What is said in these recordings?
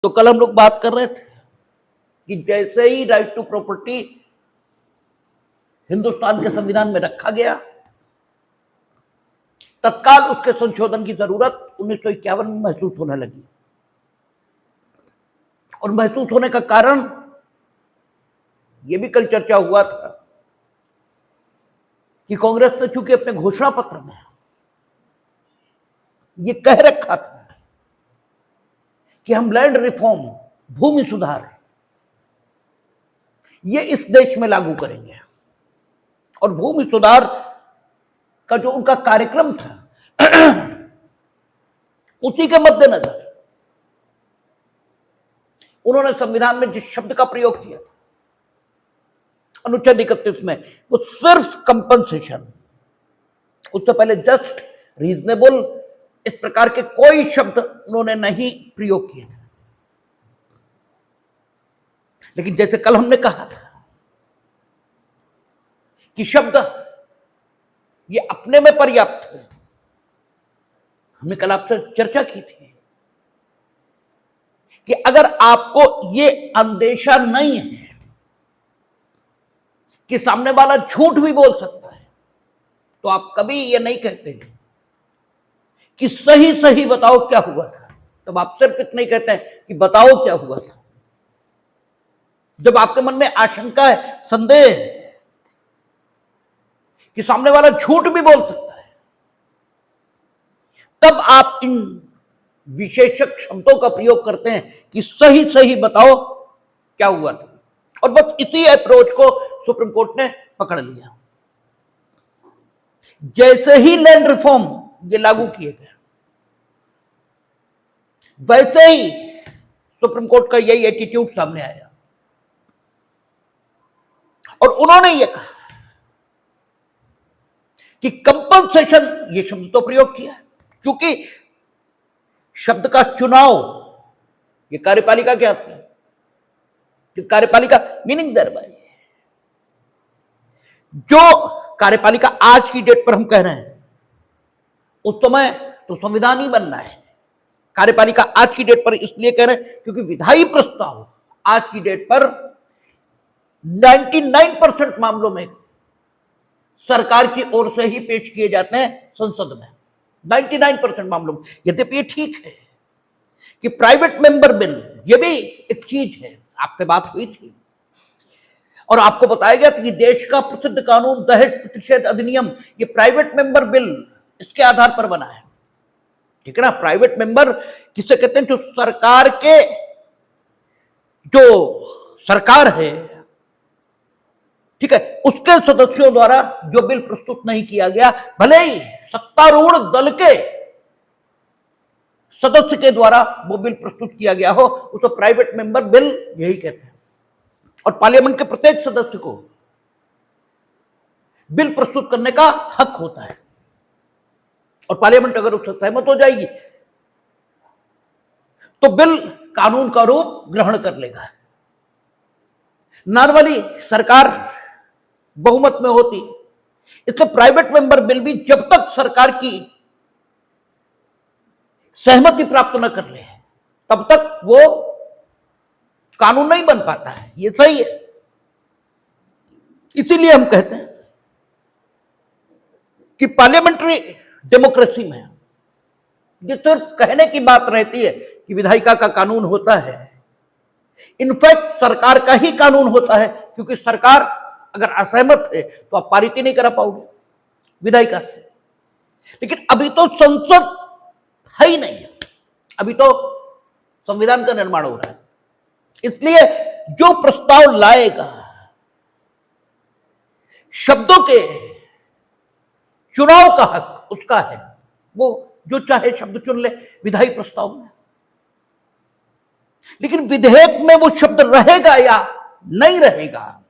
तो कल हम लोग बात कर रहे थे कि जैसे ही राइट टू प्रॉपर्टी हिंदुस्तान के संविधान में रखा गया, तत्काल उसके संशोधन की जरूरत 1951 में महसूस होने लगी। और महसूस होने का कारण यह भी कल चर्चा हुआ था कि कांग्रेस ने चूंकि अपने घोषणा पत्र में यह कह रखा था कि हम लैंड रिफॉर्म, भूमि सुधार, ये इस देश में लागू करेंगे, और भूमि सुधार का जो उनका कार्यक्रम था उसी के मद्देनजर उन्होंने संविधान में जिस शब्द का प्रयोग किया था अनुच्छेद 31 में, वो सिर्फ कंपनसेशन, उससे पहले जस्ट, रीजनेबल, इस प्रकार के कोई शब्द उन्होंने नहीं प्रयोग किए थे। लेकिन जैसे कल हमने कहा था कि शब्द ये अपने में पर्याप्त है, हमने कल आपसे चर्चा की थी कि अगर आपको ये अंदेशा नहीं है कि सामने वाला झूठ भी बोल सकता है, तो आप कभी ये नहीं कहते कि सही सही बताओ क्या हुआ था। तब आप सिर्फ इतना ही कहते हैं कि बताओ क्या हुआ था। जब आपके मन में आशंका है, संदेह है कि सामने वाला झूठ भी बोल सकता है, तब आप इन विशेषक शब्दों का प्रयोग करते हैं कि सही सही बताओ क्या हुआ था। और बस इसी अप्रोच को सुप्रीम कोर्ट ने पकड़ लिया। जैसे ही लैंड रिफॉर्म ये लागू किए गए, वैसे ही सुप्रीम कोर्ट का यही एटीट्यूड सामने आया और उन्होंने ये कहा कि कंपनसेशन, ये शब्द तो प्रयोग किया है, क्योंकि शब्द का चुनाव ये कार्यपालिका के हाथ में, कार्यपालिका मीनिंग दरबार, जो कार्यपालिका आज की डेट पर हम कह रहे हैं, उस समय तो संविधान ही बनना है। कार्यपालिका आज की डेट पर इसलिए कह रहे हैं क्योंकि विधायी प्रस्ताव आज की डेट पर 99% मामलों में सरकार की ओर से ही पेश किए जाते हैं संसद में, 99% मामलों में। यद्यपि ये ठीक है कि प्राइवेट मेंबर बिल, ये भी एक चीज है, आपसे बात हुई थी और आपको बताया गया था कि देश का प्रसिद्ध कानून दहेज प्रतिषेध अधिनियम, ये प्राइवेट मेंबर बिल इसके आधार पर बना है, ठीक है ना। प्राइवेट मेंबर किसे कहते हैं? जो सरकार के, जो सरकार है, ठीक है, उसके सदस्यों द्वारा जो बिल प्रस्तुत नहीं किया गया, भले ही सत्तारूढ़ दल के सदस्य के द्वारा वो बिल प्रस्तुत किया गया हो, उसे प्राइवेट मेंबर बिल यही कहते हैं। और पार्लियामेंट के प्रत्येक सदस्य को बिल प्रस्तुत करने का हक होता है और पार्लियामेंट अगर उससे सहमत हो जाएगी तो बिल कानून का रूप ग्रहण कर लेगा। नॉर्मली सरकार बहुमत में होती, इसलिए प्राइवेट मेंबर बिल भी जब तक सरकार की सहमति प्राप्त न कर ले तब तक वो कानून नहीं बन पाता है। ये सही है। इसीलिए हम कहते हैं कि पार्लियामेंट्री डेमोक्रेसी में ये सिर्फ कहने की बात रहती है कि विधायिका का कानून होता है, इनफैक्ट सरकार का ही कानून होता है, क्योंकि सरकार अगर असहमत है तो आप पारित ही नहीं करा पाओगे विधायिका से। लेकिन अभी तो संसद है ही नहीं, अभी तो संविधान का निर्माण हो रहा है, इसलिए जो प्रस्ताव लाएगा शब्दों के चुनाव का हक उसका है, वो जो चाहे शब्द चुन ले विधायी प्रस्ताव में। लेकिन विधेयक में वो शब्द रहेगा या नहीं रहेगा,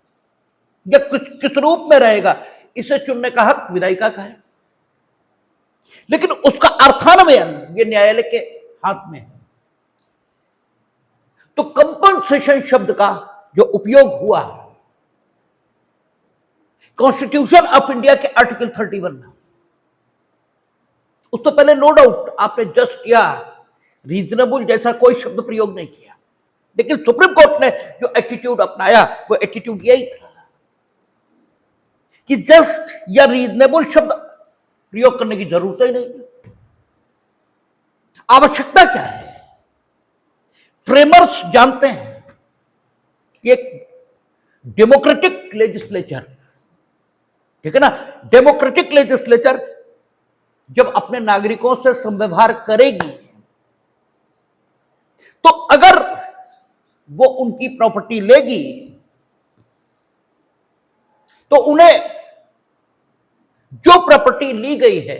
या किस रूप में रहेगा, इसे चुनने का हक विधायिका का है। लेकिन उसका अर्थान्वयन ये न्यायालय के हाथ में है। तो कंपनसेशन शब्द का जो उपयोग हुआ कॉन्स्टिट्यूशन ऑफ इंडिया के आर्टिकल 31 में, उससे पहले नो डाउट आपने जस्ट या रीजनेबल जैसा कोई शब्द प्रयोग नहीं किया। लेकिन सुप्रीम कोर्ट ने जो एटीट्यूड अपनाया वो एटीट्यूड यही था कि जस्ट या रीजनेबल शब्द प्रयोग करने की जरूरत ही नहीं। आवश्यकता क्या है? फ्रेमर्स जानते हैं कि एक डेमोक्रेटिक लेजिस्लेचर, ठीक है ना, डेमोक्रेटिक लेजिस्लेचर जब अपने नागरिकों से संव्यवहार करेगी तो अगर वो उनकी प्रॉपर्टी लेगी तो उन्हें जो प्रॉपर्टी ली गई है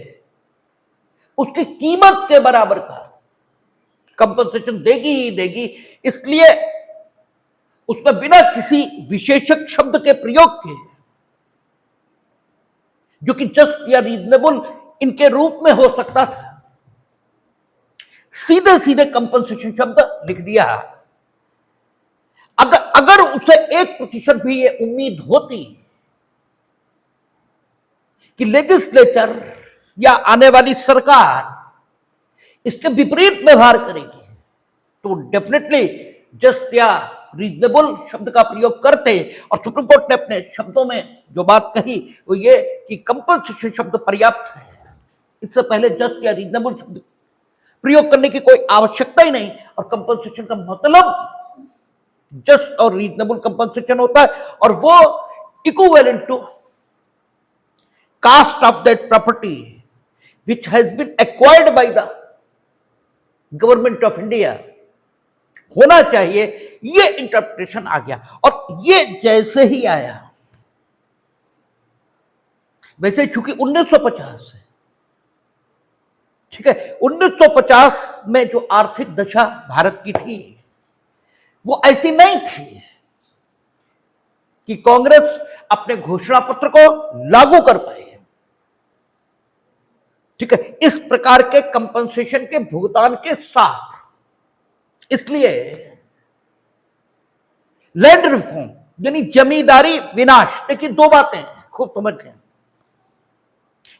उसकी कीमत के बराबर का कंपनसेशन देगी ही देगी। इसलिए उसमें बिना किसी विशेषक शब्द के प्रयोग के, जो कि जस्ट या रीजनेबल इनके रूप में हो सकता था, सीधे सीधे कंपनसेशन शब्द लिख दिया। अगर उसे 1% भी ये उम्मीद होती कि लेजिस्लेचर या आने वाली सरकार इसके विपरीत व्यवहार करेगी तो डेफिनेटली जस्ट या रीजनेबल शब्द का प्रयोग करते। और सुप्रीम कोर्ट ने अपने शब्दों में जो बात कही वो ये कि कंपनसेशन शब्द पर्याप्त है, इससे पहले जस्ट या रीजनेबल शब्द प्रयोग करने की कोई आवश्यकता ही नहीं। और कंपनसेशन का मतलब जस्ट और रीजनेबल कंपनसेशन होता है और वो equivalent to cost of that property which has been acquired by the government of India होना चाहिए। ये इंटरप्रिटेशन आ गया और ये जैसे ही आया, वैसे चूंकि 1950 है, ठीक है, 1950 में जो आर्थिक दशा भारत की थी वो ऐसी नहीं थी कि कांग्रेस अपने घोषणा पत्र को लागू कर पाए, ठीक है, इस प्रकार के कंपनसेशन के भुगतान के साथ। इसलिए लैंड रिफॉर्म यानी जमींदारी विनाश, देखिए दो बातें खूब समझ लें,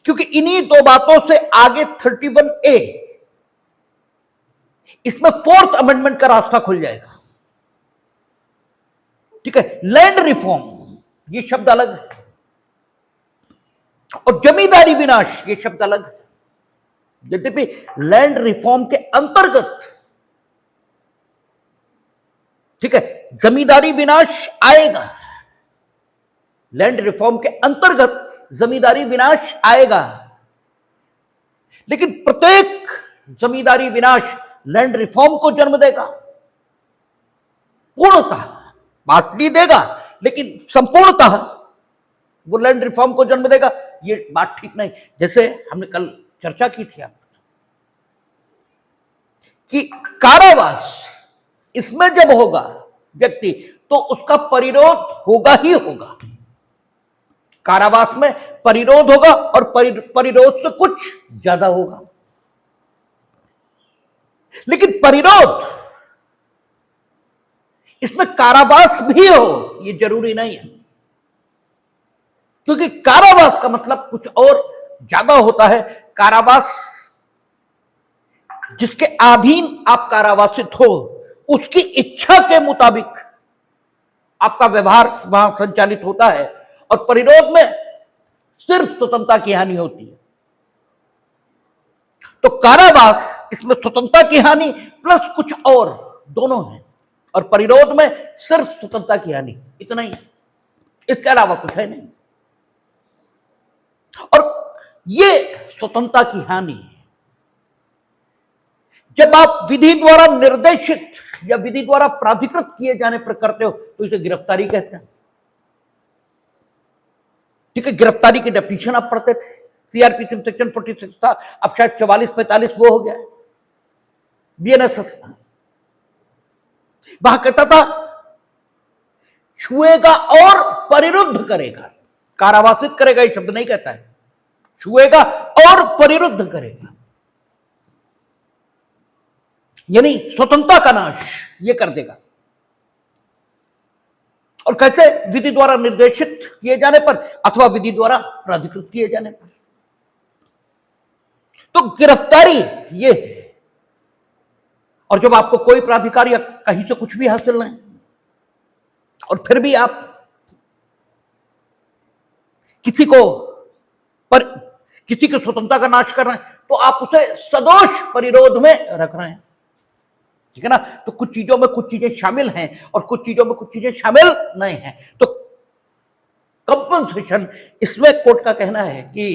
क्योंकि इन्हीं दो बातों से आगे 31A इसमें 4th अमेंडमेंट का रास्ता खुल जाएगा, ठीक है। लैंड रिफॉर्म ये शब्द अलग है और जमींदारी विनाश ये शब्द अलग है। यद्यपि लैंड रिफॉर्म के अंतर्गत, ठीक है, जमींदारी विनाश आएगा, लैंड रिफॉर्म के अंतर्गत जमींदारी विनाश आएगा, लेकिन प्रत्येक जमींदारी विनाश लैंड रिफॉर्म को जन्म देगा, पूर्णतः बाटली देगा लेकिन संपूर्णतः वो लैंड रिफॉर्म को जन्म देगा। ये बात ठीक नहीं, जैसे हमने कल चर्चा की थी आप कि कारावास इसमें जब होगा व्यक्ति तो उसका परिरोध होगा ही होगा, कारावास में परिरोध होगा और परिरोध से कुछ ज्यादा होगा। लेकिन परिरोध इसमें कारावास भी हो ये जरूरी नहीं है, क्योंकि कारावास का मतलब कुछ और ज्यादा होता है। कारावास जिसके अधीन आप कारावासित हो उसकी इच्छा के मुताबिक आपका व्यवहार वहां संचालित होता है और परिरोध में सिर्फ स्वतंत्रता की हानि होती है। तो कारावास इसमें स्वतंत्रता की हानि प्लस कुछ और दोनों है और परिरोध में सिर्फ स्वतंत्रता की हानि, इतना ही, इसके अलावा कुछ है नहीं। और ये स्वतंत्रता की हानि जब आप विधि द्वारा निर्देशित या विधि द्वारा प्राधिकृत किए जाने पर करते हो तो इसे गिरफ्तारी कहते हैं, ठीक है। गिरफ्तारी की डेफिनेशन आप पढ़ते थे, सीआरपीसी में सेक्शन 46 था, अब शायद 44-45 वो हो गया है, बीएनएसएस वहां कहता था छुएगा और परिरुद्ध करेगा, कारावासित करेगा ये शब्द नहीं कहता है, छुएगा और परिरुद्ध करेगा, यानी स्वतंत्रता का नाश ये कर देगा। और कैसे? विधि द्वारा निर्देशित किए जाने पर अथवा विधि द्वारा प्राधिकृत किए जाने पर। तो गिरफ्तारी ये है और जब आपको कोई प्राधिकार या कहीं से कुछ भी हासिल नहीं और फिर भी आप किसी की स्वतंत्रता का नाश कर रहे हैं, तो आप उसे सदोष परिरोध में रख रहे हैं। ठीक है ना? तो कुछ चीजों में कुछ चीजें शामिल हैं और कुछ चीजों में कुछ चीजें शामिल नहीं हैं। तो कंपनसेशन, इसमें कोर्ट का कहना है कि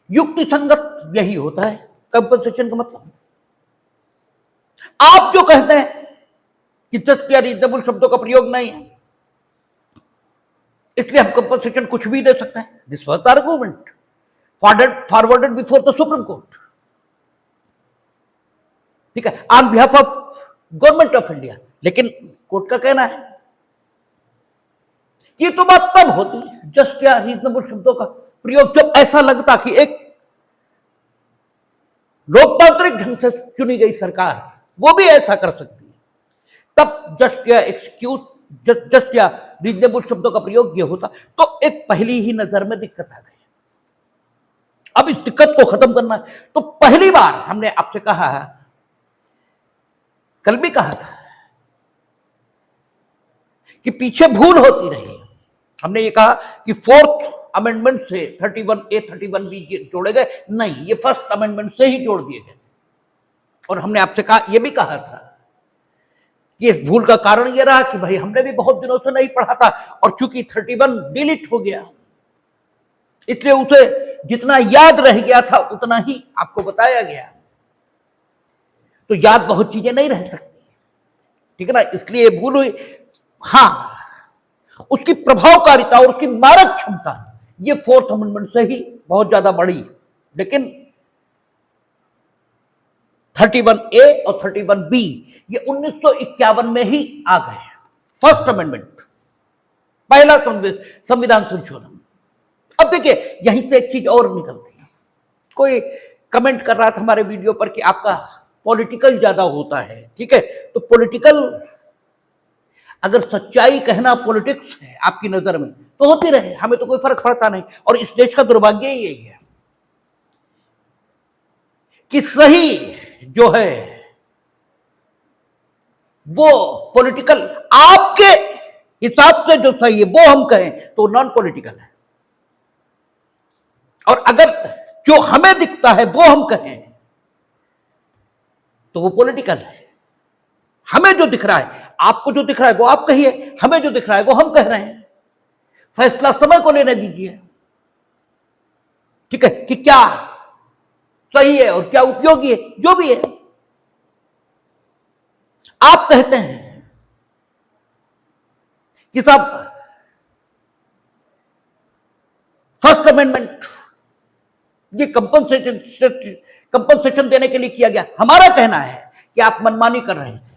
युक्ति संगत यही होता है कंपनसेशन का मतलब। आप जो कहते हैं कि जस्ट या रीजनेबल शब्दों का प्रयोग नहीं है, इसलिए हम कंपनसेशन कुछ भी दे सकते हैं। This was the argument forwarded before the supreme court. ठीक है, on behalf of government of India. लेकिन कोर्ट का कहना है कि तो बात तब होती जस्ट या रीजनेबल शब्दों का प्रयोग जब ऐसा लगता कि एक लोकतांत्रिक ढंग से चुनी गई सरकार वो भी ऐसा कर सकती है, तब जस्ट या रीजनेबल शब्दों का प्रयोग ये होता। तो एक पहली ही नजर में दिक्कत आ गई। अब इस दिक्कत को खत्म करना है, तो पहली बार हमने आपसे कहा, कल भी कहा था कि पीछे भूल होती रही। हमने ये कहा कि फोर्थ अमेंडमेंट से 31A 31B जोड़े गए, नहीं, ये फर्स्ट अमेंडमेंट से ही जोड़ दिए गए। और हमने आपसे कहा, ये भी कहा था कि इस भूल का कारण ये रहा कि भाई हमने भी बहुत दिनों से नहीं पढ़ा था और चूंकि 31 डिलीट हो गया, इसलिए उसे जितना याद रह गया था उतना ही आपको बताया गया। तो याद बहुत चीजें नहीं रह सकती, ठीक है ना, इसलिए भूल हुई। हां, उसकी प्रभावकारिता और उसकी मारक क्षमता ये फोर्थ अमेंडमेंट से ही बहुत ज्यादा बढ़ी। लेकिन 31A और 31B ये 1951 में ही आ गए। फर्स्ट अमेंडमेंट, पहला संविधान संशोधन। अब देखिए, यहीं से एक चीज और निकलती है। कोई कमेंट कर रहा था हमारे वीडियो पर कि आपका पॉलिटिकल ज्यादा होता है। ठीक है, तो पॉलिटिकल, अगर सच्चाई कहना पॉलिटिक्स है आपकी नजर में तो होती रहे, हमें तो कोई फर्क पड़ता नहीं। और इस देश का दुर्भाग्य यही है कि सही जो है वो पॉलिटिकल, आपके हिसाब से जो सही है वो हम कहें तो नॉन पॉलिटिकल है, और अगर जो हमें दिखता है वो हम कहें तो वो पॉलिटिकल है। हमें जो दिख रहा है, आपको जो दिख रहा है वो आप कहिए, हमें जो दिख रहा है वो हम कह रहे हैं। फैसला समय को लेने दीजिए, ठीक है, कि क्या सही है और क्या उपयोगी है, जो भी है। आप कहते हैं कि साहब फर्स्ट अमेंडमेंट ये कंपनसेशन देने के लिए किया गया। हमारा कहना है कि आप मनमानी कर रहे थे,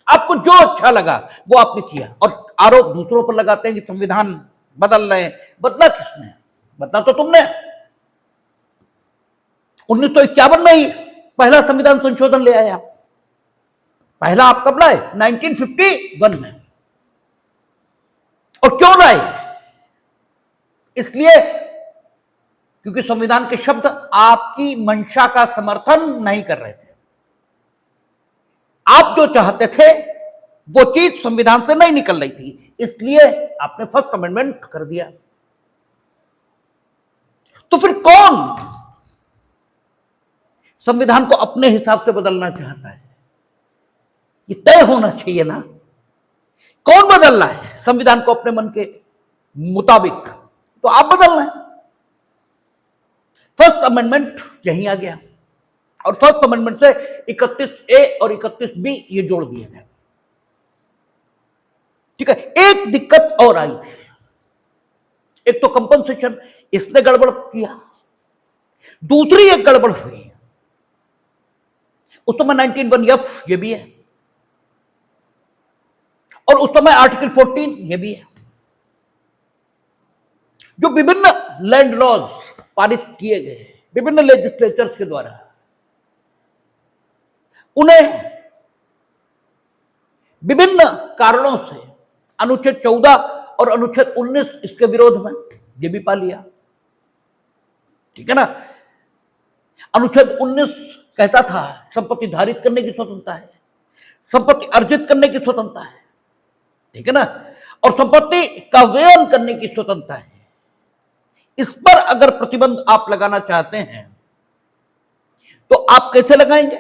आपको जो अच्छा लगा वो आपने किया, और आरोप दूसरों पर लगाते हैं कि संविधान बदल रहे हैं। बदला किसने? बदला तो तुमने। 1951 में ही पहला संविधान संशोधन ले आए आप। पहला आप कब लाए? 1951 में। और क्यों लाए? इसलिए क्योंकि संविधान के शब्द आपकी मंशा का समर्थन नहीं कर रहे थे। आप जो चाहते थे वो चीज संविधान से नहीं निकल रही थी, इसलिए आपने फर्स्ट अमेंडमेंट कर दिया। तो फिर कौन संविधान को अपने हिसाब से बदलना चाहता है? ये तय होना चाहिए ना, कौन बदल रहा है संविधान को अपने मन के मुताबिक? तो आप बदल रहे हैं। फर्स्ट अमेंडमेंट यहीं आ गया, और फर्स्ट अमेंडमेंट से 31A और 31B ये जोड़ दिए गए। ठीक है, एक दिक्कत और आई थी। एक तो कंपनसेशन, इसने गड़बड़ किया। दूसरी एक गड़बड़ हुई, उस समय 19(1)(f ये भी है, और उस समय आर्टिकल 14 ये भी है। जो विभिन्न लैंड लॉज पारित किए गए विभिन्न लेजिस्लेचर्स के द्वारा, उन्हें विभिन्न कारणों से अनुच्छेद 14 और अनुच्छेद 19 इसके विरोध में ये भी पा लिया। ठीक है ना, अनुच्छेद 19 कहता था संपत्ति धारित करने की स्वतंत्रता है, संपत्ति अर्जित करने की स्वतंत्रता है, ठीक है ना, और संपत्ति का व्ययन करने की स्वतंत्रता है। इस पर अगर प्रतिबंध आप लगाना चाहते हैं तो आप कैसे लगाएंगे?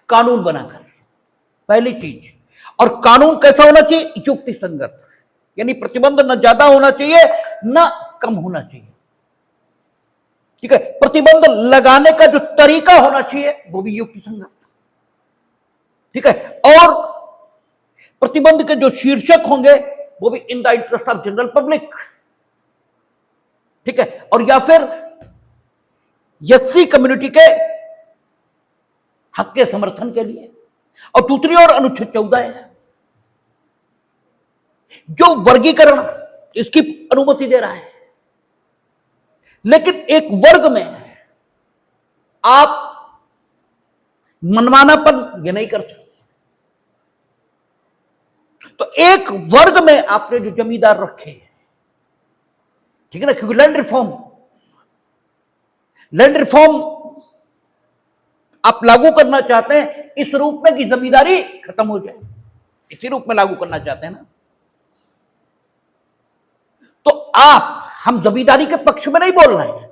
कानून बनाकर, पहली चीज। और कानून कैसा होना चाहिए? युक्ति संगत, यानी प्रतिबंध न ज्यादा होना चाहिए न कम होना चाहिए, ठीक है। प्रतिबंध लगाने का जो तरीका होना चाहिए वो भी युक्ति संगत, ठीक है। और प्रतिबंध के जो शीर्षक होंगे वो भी in the interest of general public, ठीक है। और या फिर एससी कम्युनिटी के हक के समर्थन के लिए। और दूसरी ओर अनुच्छेद 14 है जो वर्गीकरण इसकी अनुमति दे रहा है, लेकिन एक वर्ग में आप मनमानापन ये नहीं कर सकते। तो एक वर्ग में आपने जो जमींदार रखे, ठीक है ना, क्योंकि लैंड रिफॉर्म आप लागू करना चाहते हैं इस रूप में कि जमींदारी खत्म हो जाए, इसी रूप में लागू करना चाहते हैं ना। तो हम जमींदारी के पक्ष में नहीं बोल रहे हैं,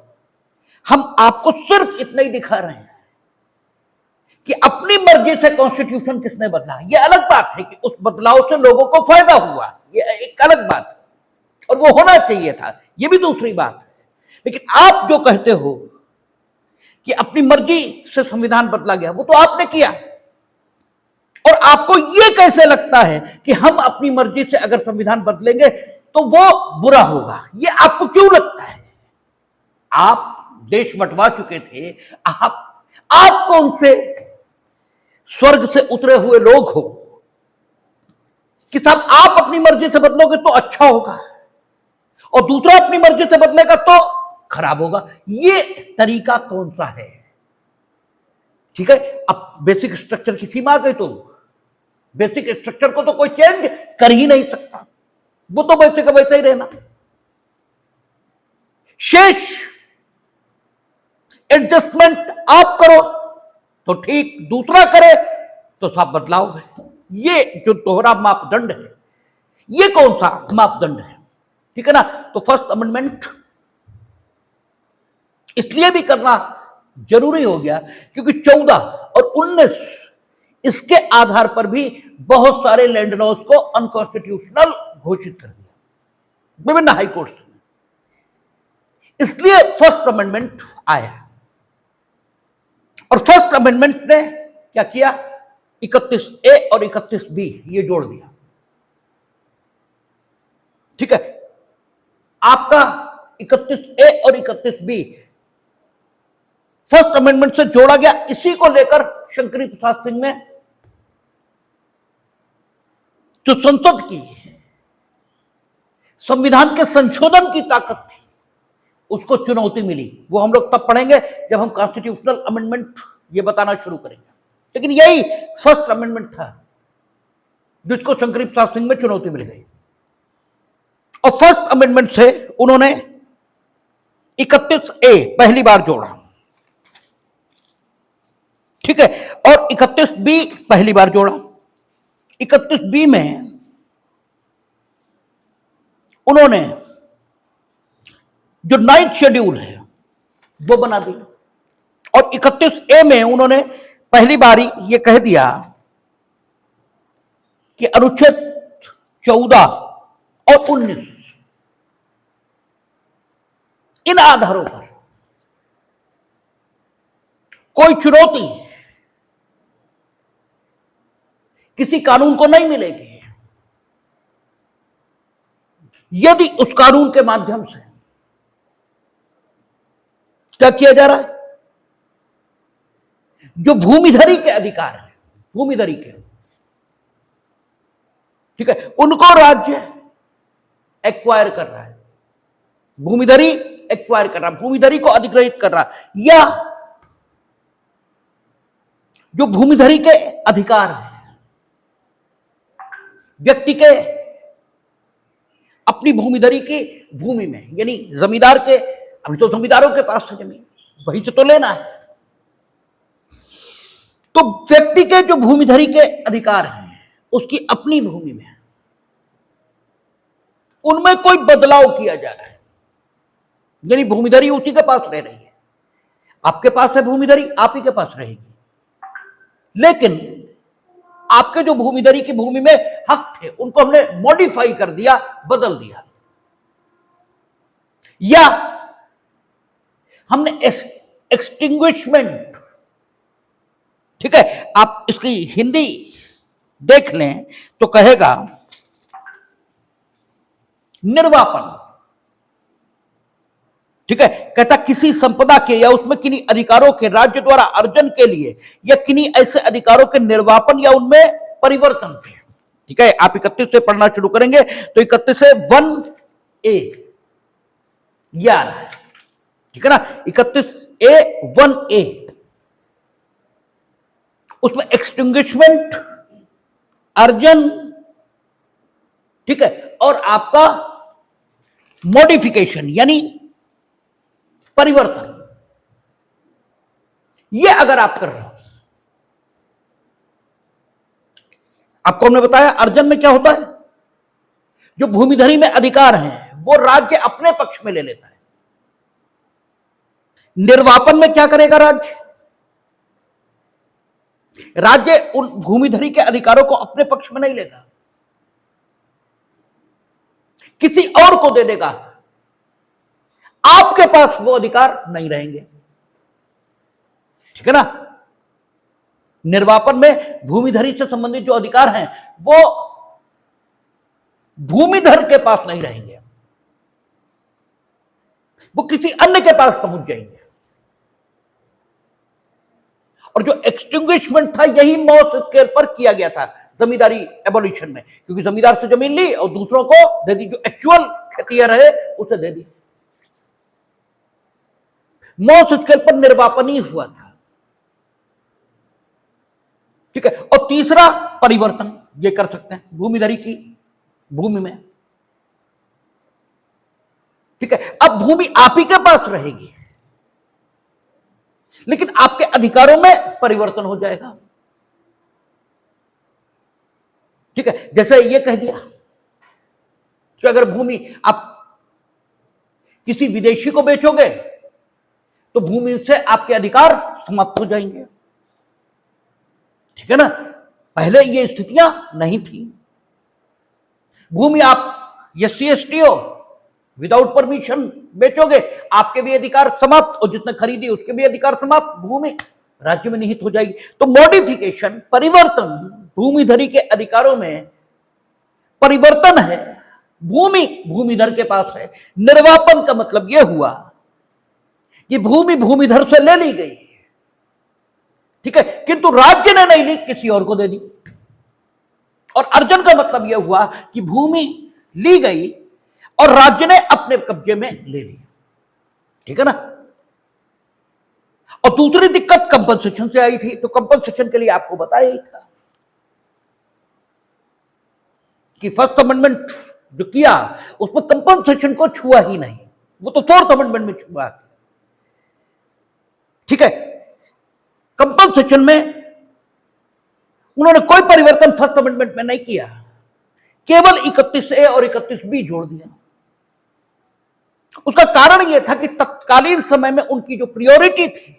हम आपको सिर्फ इतना ही दिखा रहे हैं कि अपनी मर्जी से कॉन्स्टिट्यूशन किसने बदला। यह अलग बात है कि उस बदलाव से लोगों को फायदा हुआ, यह एक अलग बात है और वो होना चाहिए था, यह भी दूसरी बात है। लेकिन आप जो कहते हो कि अपनी मर्जी से संविधान बदला गया, वो तो आपने किया। और आपको यह कैसे लगता है कि हम अपनी मर्जी से अगर संविधान बदलेंगे तो वो बुरा होगा? ये आपको क्यों लगता है? आप देश बंटवा चुके थे, आप कौन से स्वर्ग से उतरे हुए लोग हो कि साहब आप अपनी मर्जी से बदलोगे तो अच्छा होगा और दूसरा अपनी मर्जी से बदलेगा तो खराब होगा? ये तरीका कौन सा है? ठीक है, अब बेसिक स्ट्रक्चर की सीमा आ गई तो बेसिक स्ट्रक्चर को तो कोई चेंज कर ही नहीं सकता, वो तो वैसे का वैसे ही रहना। शेष एडजस्टमेंट आप करो तो ठीक, दूसरा करे तो सब बदलाव है। ये जो दोहरा मापदंड है, ये कौन सा मापदंड है? ठीक है ना। तो फर्स्ट अमेंडमेंट इसलिए भी करना जरूरी हो गया क्योंकि 14 और 19 इसके आधार पर भी बहुत सारे लैंड लॉज को अनकॉन्स्टिट्यूशनल घोषित कर दिया विभिन्न हाई कोर्ट में। इसलिए फर्स्ट अमेंडमेंट आया और फर्स्ट अमेंडमेंट ने क्या किया? 31A और 31B ये जोड़ दिया, ठीक है। आपका 31A और 31B फर्स्ट अमेंडमेंट से जोड़ा गया। इसी को लेकर शंकरी प्रसाद सिंह में जो संसद की संविधान के संशोधन की ताकत थी उसको चुनौती मिली। वो हम लोग तब पढ़ेंगे जब हम कॉन्स्टिट्यूशनल अमेंडमेंट ये बताना शुरू करेंगे। लेकिन यही फर्स्ट अमेंडमेंट था जिसको शंकरी प्रसाद सिंह में चुनौती मिल गई और फर्स्ट अमेंडमेंट से उन्होंने 31A पहली बार जोड़ा, ठीक है, और 31B पहली बार जोड़ा। 31B में उन्होंने जो 9th शेड्यूल है वो बना दी और 31A में उन्होंने पहली बारी ये कह दिया कि अनुच्छेद 14 और 19 इन आधारों पर कोई चुनौती किसी कानून को नहीं मिलेगी यदि उस कानून के माध्यम से क्या किया जा रहा है? जो भूमिधरी के अधिकार है, भूमिधरी के, ठीक है, उनको राज्य एक्वायर कर रहा है, भूमिधरी एक्वायर कर रहा है, भूमिधरी को अधिग्रहित कर रहा है, या जो भूमिधरी के अधिकार है व्यक्ति के अपनी भूमिधरी की भूमि में, यानी जमींदार के, अभी तो जमींदारों के पास है जमीन, वही से तो लेना है, तो व्यक्ति के जो भूमिधरी के अधिकार हैं उसकी अपनी भूमि में, उनमें कोई बदलाव किया जा रहा है, यानी भूमिधरी उसी के पास रह रही है। आपके पास है भूमिधरी, आप ही के पास रहेगी, लेकिन आपके जो भूमिधरी की भूमि में हक थे उनको हमने मॉडिफाई कर दिया, बदल दिया, या हमने एक्सटिंग्विशमेंट, ठीक है, आप इसकी हिंदी देख लें तो कहेगा निर्वापन, ठीक है, कहता किसी संपदा के या उसमें किन्हीं अधिकारों के राज्य द्वारा अर्जन के लिए या किन्हीं ऐसे अधिकारों के निर्वापन या उनमें परिवर्तन के, ठीक है। आप 31 से पढ़ना शुरू करेंगे तो 31 से 1A ये आ रहा है, ठीक है ना, 31A 1A, उसमें एक्सटिंग्विशमेंट, अर्जन, ठीक है, और आपका मॉडिफिकेशन यानी परिवर्तन, ये अगर आप कर रहे हो, आपको हमने बताया अर्जन में क्या होता है, जो भूमिधरी में अधिकार हैं वो राज्य अपने पक्ष में ले लेता है। निर्वापन में क्या करेगा राज्य? राज्य उन भूमिधरी के अधिकारों को अपने पक्ष में नहीं लेगा, किसी और को दे देगा, आपके पास वो अधिकार नहीं रहेंगे, ठीक है ना। निर्वापन में भूमिधरी से संबंधित जो अधिकार हैं वो भूमिधर के पास नहीं रहेंगे, वो किसी अन्य के पास पहुंच जाएंगे। और जो एक्सटिंग्विशमेंट था यही मॉस स्केल पर किया गया था जमींदारी एबोलिशन में, क्योंकि जमींदार से जमीन ली और दूसरों को दे दी, जो एक्चुअल खेतिहर है उसे दे दी। मॉस स्केल पर निर्वापन ही हुआ था, ठीक है। और तीसरा परिवर्तन ये कर सकते हैं भूमिधरी की भूमि में, ठीक है। अब भूमि आप ही के पास रहेगी, लेकिन आपके अधिकारों में परिवर्तन हो जाएगा, ठीक है। जैसे ये कह दिया कि अगर भूमि आप किसी विदेशी को बेचोगे तो भूमि से आपके अधिकार समाप्त हो जाएंगे, ठीक है ना। पहले ये स्थितियां नहीं थी। भूमि आप एससी एसटी हो, विदाउट परमिशन बेचोगे, आपके भी अधिकार समाप्त, और जिसने खरीदी उसके भी अधिकार समाप्त, भूमि राज्य में निहित हो जाएगी। तो मॉडिफिकेशन, परिवर्तन, भूमिधरी के अधिकारों में परिवर्तन है, भूमि भूमिधर के पास है। निर्वापन का मतलब यह हुआ कि भूमि भूमिधर से ले ली गई, ठीक है, किंतु राज्य ने नहीं ली, किसी और को दे दी। और अर्जन का मतलब यह हुआ कि भूमि ली गई और राज्य ने अपने कब्जे में ले ली, ठीक है ना। और दूसरी दिक्कत कंपनसेशन से आई थी। तो कंपनसेशन के लिए आपको बताया ही था कि फर्स्ट अमेंडमेंट जो किया उसमें कंपनसेशन को छुआ ही नहीं, वो तो फोर्थ अमेंडमेंट में छुआ, ठीक है। कंपनसेशन में उन्होंने कोई परिवर्तन फर्स्ट अमेंडमेंट में नहीं किया, केवल 31A और 31B जोड़ दिया। उसका कारण यह था कि तत्कालीन समय में उनकी जो प्रायोरिटी थी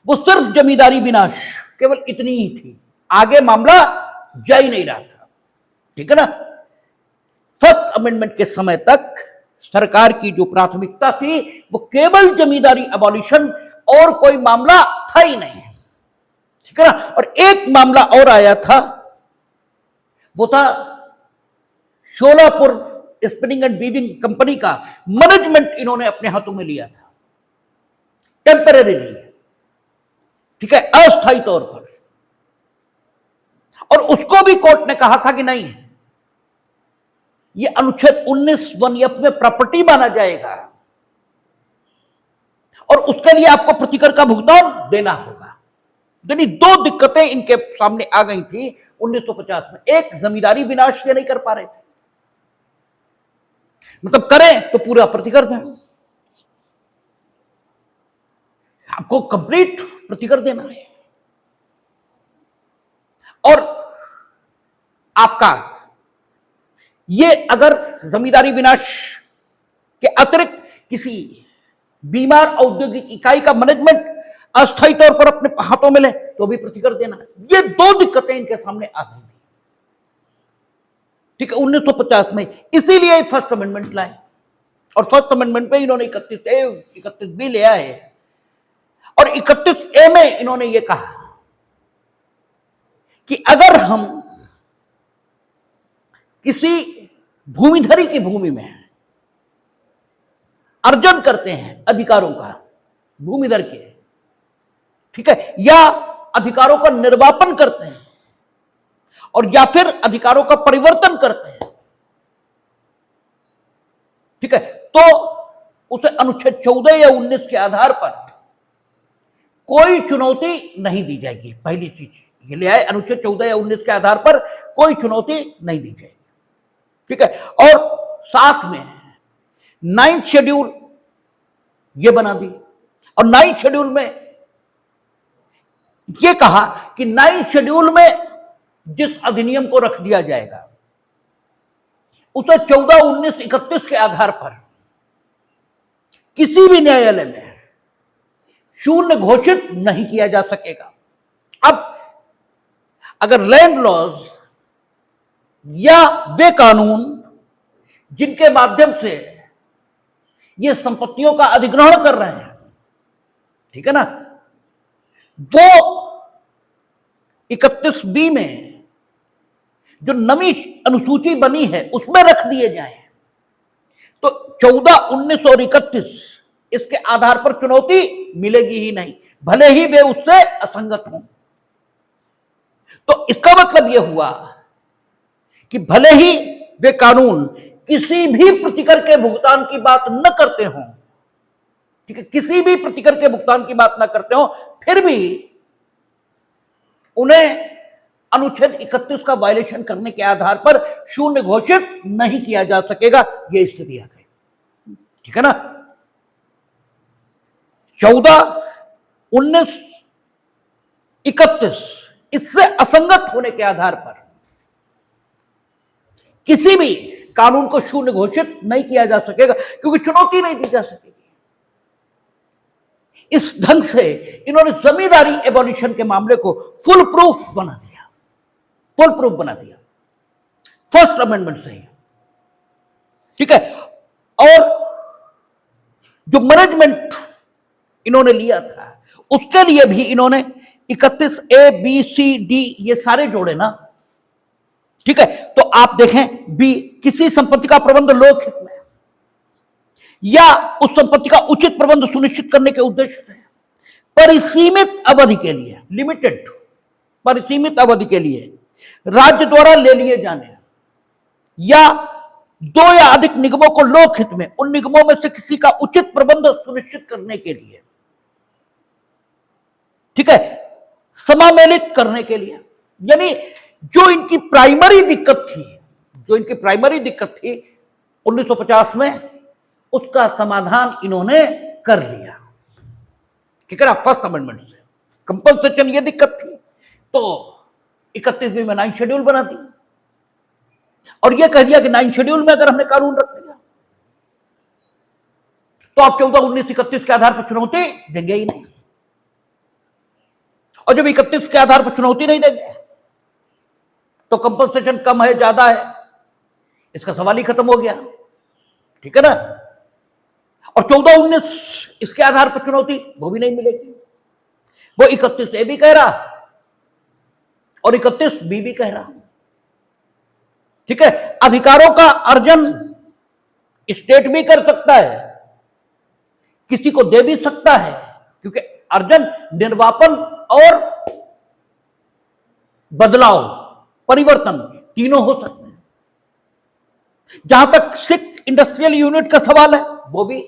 वो सिर्फ जमींदारी विनाश, केवल इतनी ही थी, आगे मामला जा ही नहीं रहा था, ठीक है ना। फर्स्ट अमेंडमेंट के समय तक सरकार की जो प्राथमिकता थी वो केवल जमींदारी अबॉलिशन, और कोई मामला था ही नहीं, ठीक है ना। और एक मामला और आया था, वो था Sholapur spinning and weaving company का मैनेजमेंट इन्होंने अपने हाथों में लिया था टेम्परेरीली, ठीक है, अस्थायी तौर पर। और उसको भी कोर्ट ने कहा था कि नहीं, ये अनुच्छेद 19(1)(f) में प्रॉपर्टी माना जाएगा और उसके लिए आपको प्रतिकर का भुगतान देना होगा। यानी दो दिक्कतें इनके सामने आ गई थी 1950 में। एक, जमींदारी विनाश ये नहीं कर पा रहे थे, मतलब करें तो पूरा प्रतिकर दें, आपको कंप्लीट प्रतिकर देना है। और आपका ये अगर जमींदारी विनाश के अतिरिक्त किसी बीमार औद्योगिक इकाई का मैनेजमेंट अस्थायी तौर पर अपने हाथों में ले तो भी प्रतिकर देना है। ये दो दिक्कतें इनके सामने आ गई थी, ठीक है, 1950 में। इसीलिए फर्स्ट अमेंडमेंट लाए, और फर्स्ट अमेंडमेंट में इन्होंने 31 भी ले आए, और 31A में इन्होंने ये कहा कि अगर हम किसी भूमिधरी की भूमि में अर्जन करते हैं अधिकारों का, भूमिधर के, ठीक है, या अधिकारों का निर्वापन करते हैं और या फिर अधिकारों का परिवर्तन करते हैं, ठीक है, तो उसे अनुच्छेद 14 या 19 के आधार पर कोई चुनौती नहीं दी जाएगी। पहली चीज ये ले आए, अनुच्छेद 14 या 19 के आधार पर कोई चुनौती नहीं दी जाएगी, ठीक है। और साथ में 9th शेड्यूल ये बना दी, और 9th शेड्यूल में ये कहा कि 9th शेड्यूल में जिस अधिनियम को रख दिया जाएगा उसे 14, 19, 31 के आधार पर किसी भी न्यायालय में शून्य घोषित नहीं किया जा सकेगा। अब अगर लैंड लॉज या वे कानून जिनके माध्यम से ये संपत्तियों का अधिग्रहण कर रहे हैं, ठीक है ना, वो 31B में जो नवी अनुसूची बनी है उसमें रख दिए जाएं, तो 14, 19 और 31 इसके आधार पर चुनौती मिलेगी ही नहीं, भले ही वे उससे असंगत हों। तो इसका मतलब यह हुआ कि भले ही वे कानून किसी भी प्रतिकर के भुगतान की बात न करते हों, ठीक है, किसी भी प्रतिकर के भुगतान की बात न करते हों, फिर भी उन्हें अनुच्छेद 31 का वायलेशन करने के आधार पर शून्य घोषित नहीं किया जा सकेगा। यह स्थिति आ गई, ठीक है ना। 14, 19, 31 इससे असंगत होने के आधार पर किसी भी कानून को शून्य घोषित नहीं किया जा सकेगा, क्योंकि चुनौती नहीं दी जा सकेगी। इस ढंग से इन्होंने जमींदारी एबॉलिशन के मामले को फुल प्रूफ बना दिया, फुल प्रूफ बना दिया फर्स्ट अमेंडमेंट से ही, ठीक है। और जो मैनेजमेंट इन्होंने लिया था उसके लिए भी इन्होंने 31A, B, C, D ये सारे जोड़े ना, ठीक है। तो आप देखें, बी, किसी संपत्ति का प्रबंध लोकहित में या उस संपत्ति का उचित प्रबंध सुनिश्चित करने के उद्देश्य से परिसीमित अवधि के लिए, लिमिटेड, परिसीमित अवधि के लिए राज्य द्वारा ले लिए जाने या 2 या अधिक निगमों को लोकहित में उन निगमों में से किसी का उचित प्रबंध सुनिश्चित करने के लिए, ठीक है, समामेलित करने के लिए, यानी जो इनकी प्राइमरी दिक्कत थी, जो इनकी प्राइमरी दिक्कत थी 1950 में, उसका समाधान इन्होंने कर लिया, ठीक है ना, फर्स्ट अमेंडमेंट से। कंपनसेशन ये दिक्कत थी, तो 31वीं में 9th शेड्यूल बना दी और ये कह दिया कि 9th शेड्यूल में अगर हमने कानून रख दिया तो आप 14, 19, 31 के आधार पर चुनौती देंगे ही नहीं, और जब 31 के आधार पर चुनौती नहीं देंगे तो कंपनसेशन कम है ज्यादा है इसका सवाल ही खत्म हो गया, ठीक है ना। और 14, 19 इसके आधार पर चुनौती वो भी नहीं मिलेगी, वो 31A भी कह रहा और 31B भी कह रहा, ठीक है। अधिकारों का अर्जन स्टेट भी कर सकता है, किसी को दे भी सकता है, क्योंकि अर्जन, निर्वापन और बदलाव, परिवर्तन तीनों हो सकते हैं। जहां तक सिख इंडस्ट्रियल यूनिट का सवाल है वो भी,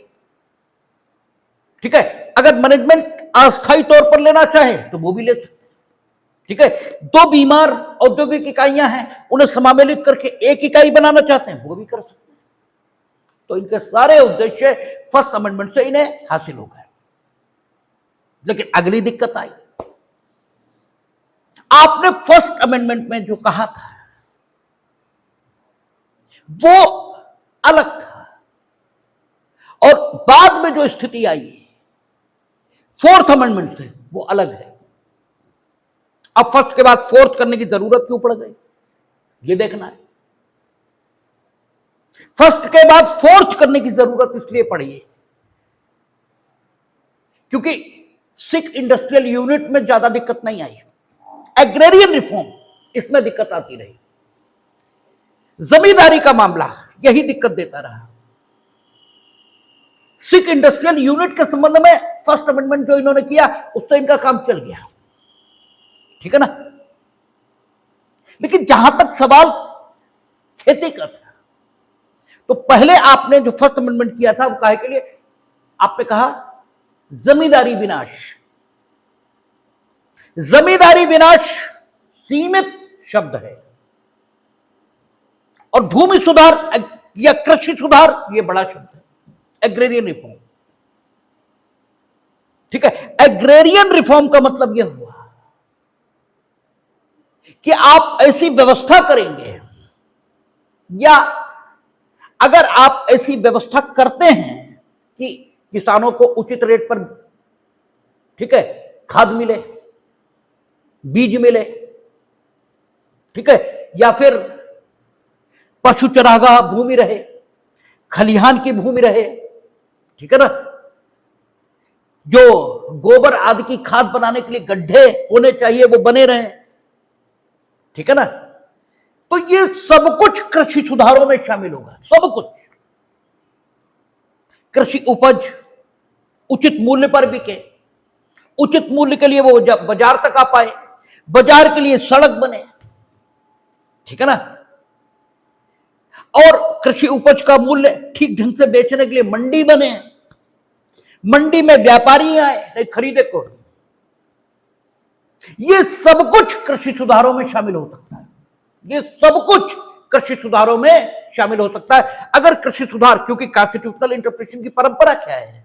ठीक है, अगर मैनेजमेंट अस्थायी तौर पर लेना चाहे तो वो भी ले सकते हैं, ठीक है। 2 बीमार औद्योगिक इकाइयां हैं, उन्हें समामेलित करके एक इकाई बनाना चाहते हैं, वो भी कर सकते हैं। तो इनके सारे उद्देश्य फर्स्ट अमेंडमेंट से इन्हें हासिल हो गए। लेकिन अगली दिक्कत आई, आपने फर्स्ट अमेंडमेंट में जो कहा था वो अलग था, और बाद में जो स्थिति आई फोर्थ अमेंडमेंट से वो अलग है। अब फर्स्ट के बाद फोर्थ करने की जरूरत क्यों पड़ गई, ये देखना है। फर्स्ट के बाद फोर्थ करने की जरूरत इसलिए पड़ी है क्योंकि सिख इंडस्ट्रियल यूनिट में ज्यादा दिक्कत नहीं आई, एग्रेरियन रिफॉर्म इसमें दिक्कत आती रही। जमींदारी का मामला यही दिक्कत देता रहा। सिख इंडस्ट्रियल यूनिट के संबंध में फर्स्ट अमेंडमेंट जो इन्होंने किया उससे इनका काम चल गया, ठीक है ना। लेकिन जहां तक सवाल खेती का था, तो पहले आपने जो फर्स्ट अमेंडमेंट किया था वो काहे के लिए, आपने कहा जमींदारी विनाश। जमींदारी विनाश सीमित शब्द है, और भूमि सुधार या कृषि सुधार ये बड़ा शब्द है, एग्रेरियन रिफॉर्म, ठीक है। एग्रेरियन रिफॉर्म का मतलब यह हुआ कि आप ऐसी व्यवस्था करेंगे, या अगर आप ऐसी व्यवस्था करते हैं कि किसानों को उचित रेट पर, ठीक है, खाद मिले, बीज मिले, ठीक है, या फिर पशु चरागाह भूमि रहे, खलिहान की भूमि रहे, ठीक है ना, जो गोबर आदि की खाद बनाने के लिए गड्ढे होने चाहिए वो बने रहे, ठीक है ना। तो ये सब कुछ कृषि सुधारों में शामिल होगा, सब कुछ। कृषि उपज उचित मूल्य पर बिके, उचित मूल्य के लिए वो बाजार तक आ पाए, बाजार के लिए सड़क बने, ठीक है ना, और कृषि उपज का मूल्य ठीक ढंग से बेचने के लिए मंडी बने, मंडी में व्यापारी आए खरीदे को। ये सब कुछ कृषि सुधारों में शामिल हो सकता है, ये सब कुछ कृषि सुधारों में शामिल हो सकता है अगर कृषि सुधार, क्योंकि कॉन्स्टिट्यूशनल इंटरप्रिटेशन की परंपरा क्या है,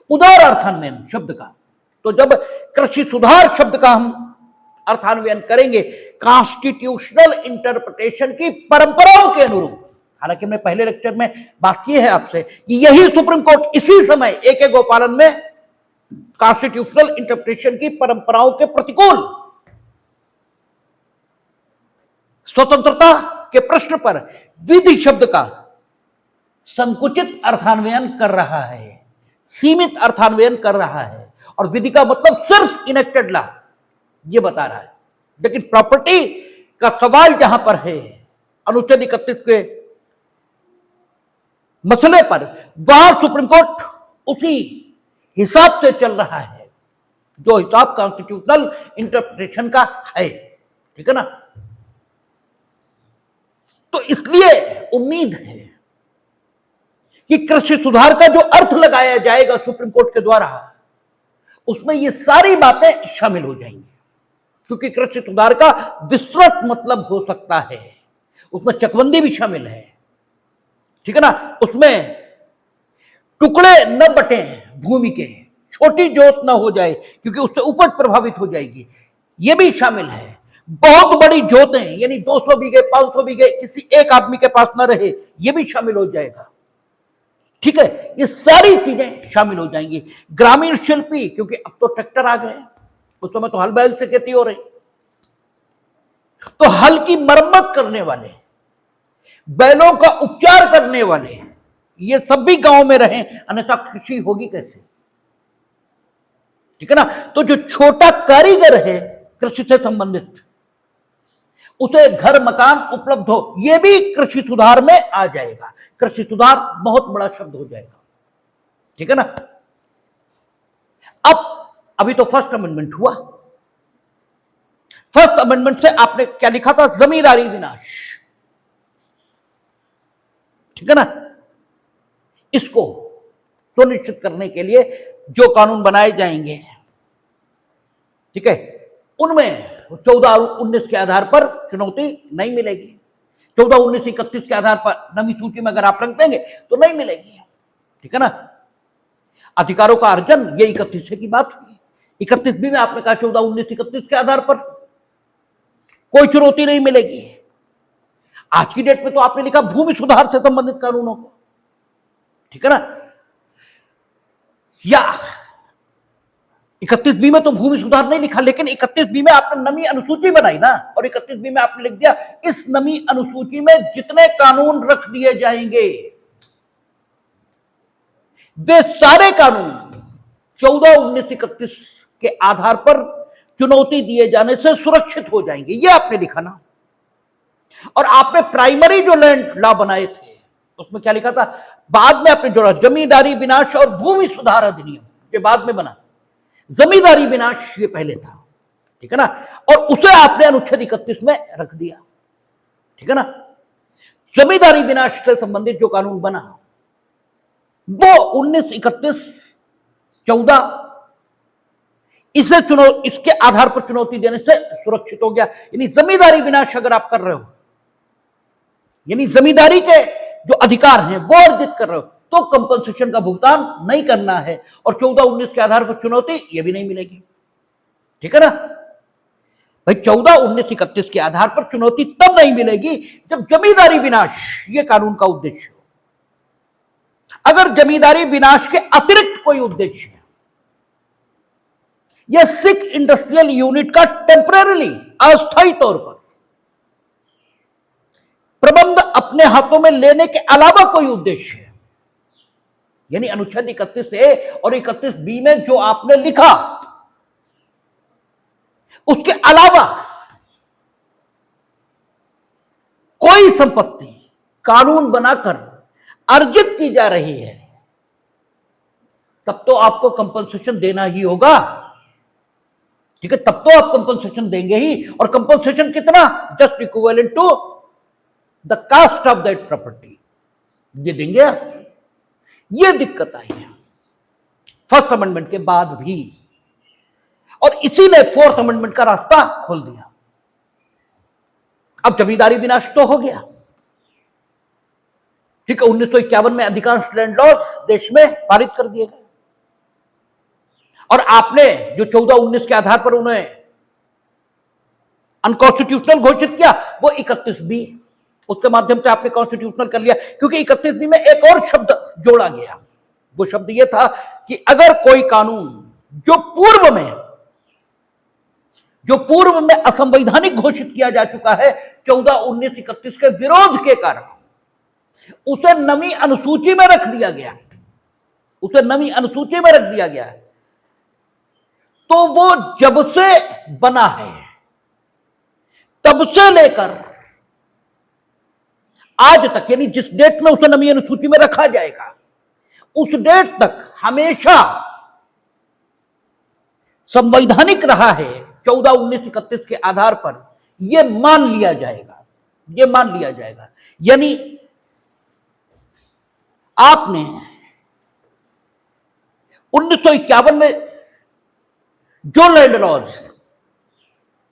उदार अर्थान्वयन शब्द का। तो जब कृषि सुधार शब्द का हम अर्थान्वयन करेंगे कॉन्स्टिट्यूशनल इंटरप्रिटेशन की परंपराओं के अनुरूप, हालांकि हमने पहले लेक्चर में बात की है आपसे कि यही सुप्रीम कोर्ट इसी समय AK गोपालन में कॉन्स्टिट्यूशनल इंटरप्रिटेशन की परंपराओं के प्रतिकूल स्वतंत्रता के प्रश्न पर विधि शब्द का संकुचित अर्थान्वयन कर रहा है, सीमित अर्थान्वयन कर रहा है, और विधि का मतलब सिर्फ इनेक्टेड लॉ ये बता रहा है। लेकिन प्रॉपर्टी का सवाल जहां पर है अनुच्छेद 31 के मसले पर, वहां सुप्रीम कोर्ट उसी हिसाब से चल रहा है जो हिसाब कॉन्स्टिट्यूशनल इंटरप्रिटेशन का है, ठीक है ना। तो इसलिए उम्मीद है कि कृषि सुधार का जो अर्थ लगाया जाएगा सुप्रीम कोर्ट के द्वारा, उसमें ये सारी बातें शामिल हो जाएंगी, क्योंकि कृषि सुधार का विस्तृत मतलब हो सकता है, उसमें चकबंदी भी शामिल है, ठीक है ना, उसमें टुकड़े न बटे भूमि के, छोटी जोत न हो जाए क्योंकि उससे उपज प्रभावित हो जाएगी, ये भी शामिल है। बहुत बड़ी जोतें यानी 200 बीघे 500 बीघे किसी एक आदमी के पास न रहे, ये भी शामिल हो जाएगा, ठीक है, ये सारी चीजें शामिल हो जाएंगी। ग्रामीण शिल्पी, क्योंकि अब तो ट्रैक्टर आ गए, उस समय तो हल बैल से खेती हो रही, तो हल की मरम्मत करने वाले, बैलों का उपचार करने वाले, ये सब भी गांव में रहे, अन्यथा कृषि होगी कैसे, ठीक है ना। तो जो छोटा कारीगर है कृषि से संबंधित, उसे घर मकान उपलब्ध हो, यह भी कृषि सुधार में आ जाएगा। कृषि सुधार बहुत बड़ा शब्द हो जाएगा, ठीक है ना। अब अभी तो फर्स्ट अमेंडमेंट हुआ, फर्स्ट अमेंडमेंट से आपने क्या लिखा था, जमींदारी विनाश, ठीक है ना। इसको सुनिश्चित करने के लिए जो कानून बनाए जाएंगे, ठीक है, उनमें 14-19 के आधार पर चुनौती नहीं मिलेगी। 14-19-31 के आधार पर नवी सूची में अगर आप रख देंगे तो नहीं मिलेगी, ठीक है ना। अधिकारों का अर्जन ये 31 की बात हुई, 31 में आपने कहा 14, 19, 31 के आधार पर कोई चुनौती नहीं मिलेगी। आज की डेट में तो आपने लिखा भूमि सुधार से संबंधित कानूनों को, ठीक है ना। या 31 में तो भूमि सुधार नहीं लिखा, लेकिन 31 में आपने नमी अनुसूची बनाई ना, और 31 में आपने लिख दिया इस नमी अनुसूची में जितने कानून रख दिए जाएंगे वे सारे कानून 14, 19, 31 के आधार पर चुनौती दिए जाने से सुरक्षित हो जाएंगे, ये आपने लिखा ना। और आपने प्राइमरी जो लैंड लॉ बनाए थे उसमें क्या लिखा था, बाद में आपने जोड़ा जमींदारी विनाश और भूमि सुधार अधिनियम, ये बाद में बना, जमींदारी विनाश ये पहले था, ठीक है ना। और उसे आपने अनुच्छेद 31 में रख दिया, ठीक है ना। जमींदारी विनाश से संबंधित जो कानून बना वो 19, 31, 14 इसके आधार पर चुनौती देने से सुरक्षित हो गया। यानी जमींदारी विनाश अगर आप कर रहे हो, यानी जमींदारी के जो अधिकार हैं वो अर्जित कर रहे हो, तो कंपनसेशन का भुगतान नहीं करना है, और 14, 19 के आधार पर चुनौती ये भी नहीं मिलेगी, ठीक है ना भाई। 14, 19, 31 के आधार पर चुनौती तब नहीं मिलेगी जब जमींदारी विनाश ये कानून का उद्देश्य हो। अगर जमींदारी विनाश के अतिरिक्त कोई उद्देश्य है, यह सिख इंडस्ट्रियल यूनिट का टेम्परेरीली अस्थायी तौर पर प्रबंध अपने हाथों में लेने के अलावा कोई उद्देश्य है, यानी अनुच्छेद 31A और 31B में जो आपने लिखा उसके अलावा कोई संपत्ति कानून बनाकर अर्जित की जा रही है, तब तो आपको कंपनसेशन देना ही होगा, ठीक है। तब तो आप कंपनसेशन देंगे ही, और कंपनसेशन कितना, just equivalent to the cost of that property, ये देंगे आप। ये दिक्कत आई है फर्स्ट अमेंडमेंट के बाद भी, और इसी ने फोर्थ अमेंडमेंट का रास्ता खोल दिया। अब जमींदारी विनाश तो हो गया, ठीक है। 1951 में अधिकांश लैंड लॉज देश में पारित कर दिए गए, और आपने जो 14, 19 के आधार पर उन्हें अनकॉन्स्टिट्यूशनल घोषित किया वो 31B, उसके माध्यम से आपने कॉन्स्टिट्यूशनल कर लिया, क्योंकि 31B में एक और शब्द जोड़ा गया। वो शब्द ये था कि अगर कोई कानून जो पूर्व में असंवैधानिक घोषित किया जा चुका है 14, 19, 31 के विरोध के कारण, उसे नमी अनुसूची में रख दिया गया, तो वो जब से बना है तब से लेकर आज तक, यानी जिस डेट में उसे नमी अनुसूची में रखा जाएगा उस डेट तक हमेशा संवैधानिक रहा है 14, 19, 31 के आधार पर यह मान लिया जाएगा। यानी आपने 1951 में जो लैंड लॉज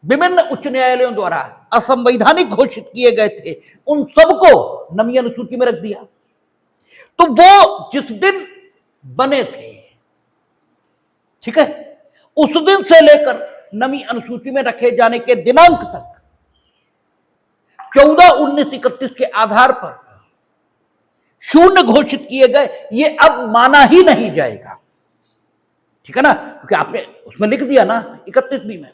विभिन्न उच्च न्यायालयों द्वारा असंवैधानिक घोषित किए गए थे उन सबको नमी अनुसूची में रख दिया। तो वो जिस दिन बने थे, ठीक है, उस दिन से लेकर नमी अनुसूची में रखे जाने के दिनांक तक 14, 19, 31 के आधार पर शून्य घोषित किए गए, ये अब माना ही नहीं जाएगा, ठीक है ना, क्योंकि आपने उसमें लिख दिया ना 31B में।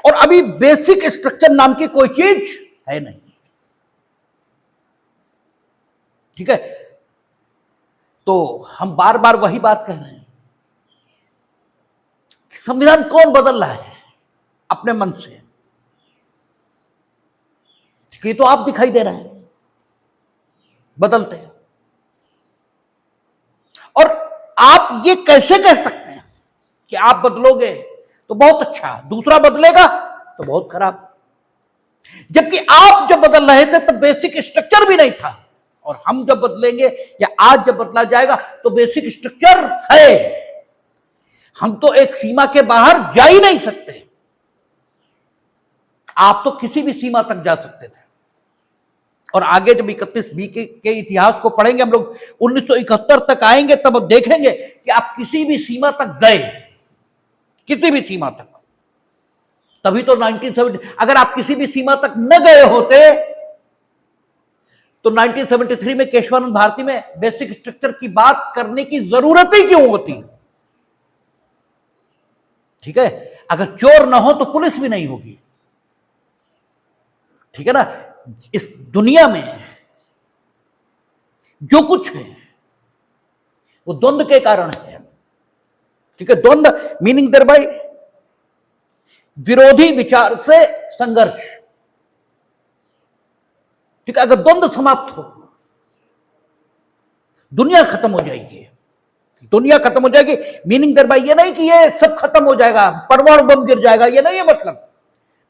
और अभी बेसिक स्ट्रक्चर नाम की कोई चीज है नहीं, ठीक है। तो हम बार बार वही बात कह रहे हैं, संविधान कौन बदल रहा है अपने मन से, ये तो आप दिखाई दे रहे हैं बदलते हैं। और आप ये कैसे कह सकते हैं कि आप बदलोगे तो बहुत अच्छा, दूसरा बदलेगा तो बहुत खराब, जबकि आप जब बदल रहे थे तब बेसिक स्ट्रक्चर भी नहीं था, और हम जब बदलेंगे या आज जब बदला जाएगा तो बेसिक स्ट्रक्चर है। हम तो एक सीमा के बाहर जा ही नहीं सकते, आप तो किसी भी सीमा तक जा सकते थे। और आगे जब 31B के इतिहास को पढ़ेंगे हम लोग, 1971 तक आएंगे, तब देखेंगे कि आप किसी भी सीमा तक गए, किसी भी सीमा तक। तभी तो 1970, अगर आप किसी भी सीमा तक न गए होते तो 1973 में केशवानंद भारती में बेसिक स्ट्रक्चर की बात करने की जरूरत ही क्यों होती। ठीक है, अगर चोर ना हो तो पुलिस भी नहीं होगी। ठीक है ना, इस दुनिया में जो कुछ है वो द्वंद्व के कारण है। ठीक है, द्वंद्व मीनिंग देयर बाय विरोधी विचार से संघर्ष। ठीक है, अगर द्वंद्व समाप्त हो दुनिया खत्म हो जाएगी। दुनिया खत्म हो जाएगी मीनिंग देयर बाय ये नहीं कि ये सब खत्म हो जाएगा, परमाणु बम गिर जाएगा, ये नहीं है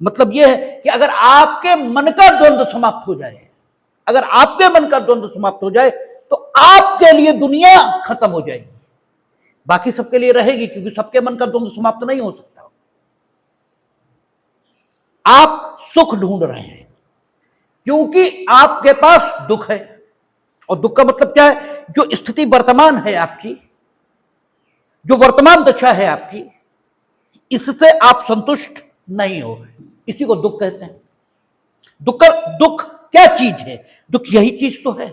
मतलब ये है कि अगर आपके मन का द्वंद्व समाप्त हो जाए, अगर आपके मन का द्वंद्व समाप्त हो जाए तो आपके लिए दुनिया खत्म हो जाएगी, बाकी सबके लिए रहेगी, क्योंकि सबके मन का द्वंद्व समाप्त नहीं हो सकता। आप सुख ढूंढ रहे हैं क्योंकि आपके पास दुख है, और दुख का मतलब क्या है, जो स्थिति वर्तमान है आपकी, जो वर्तमान दशा है आपकी, इससे आप संतुष्ट नहीं हो, इसी को दुख कहते हैं। दुख क्या चीज है? दुख यही चीज तो है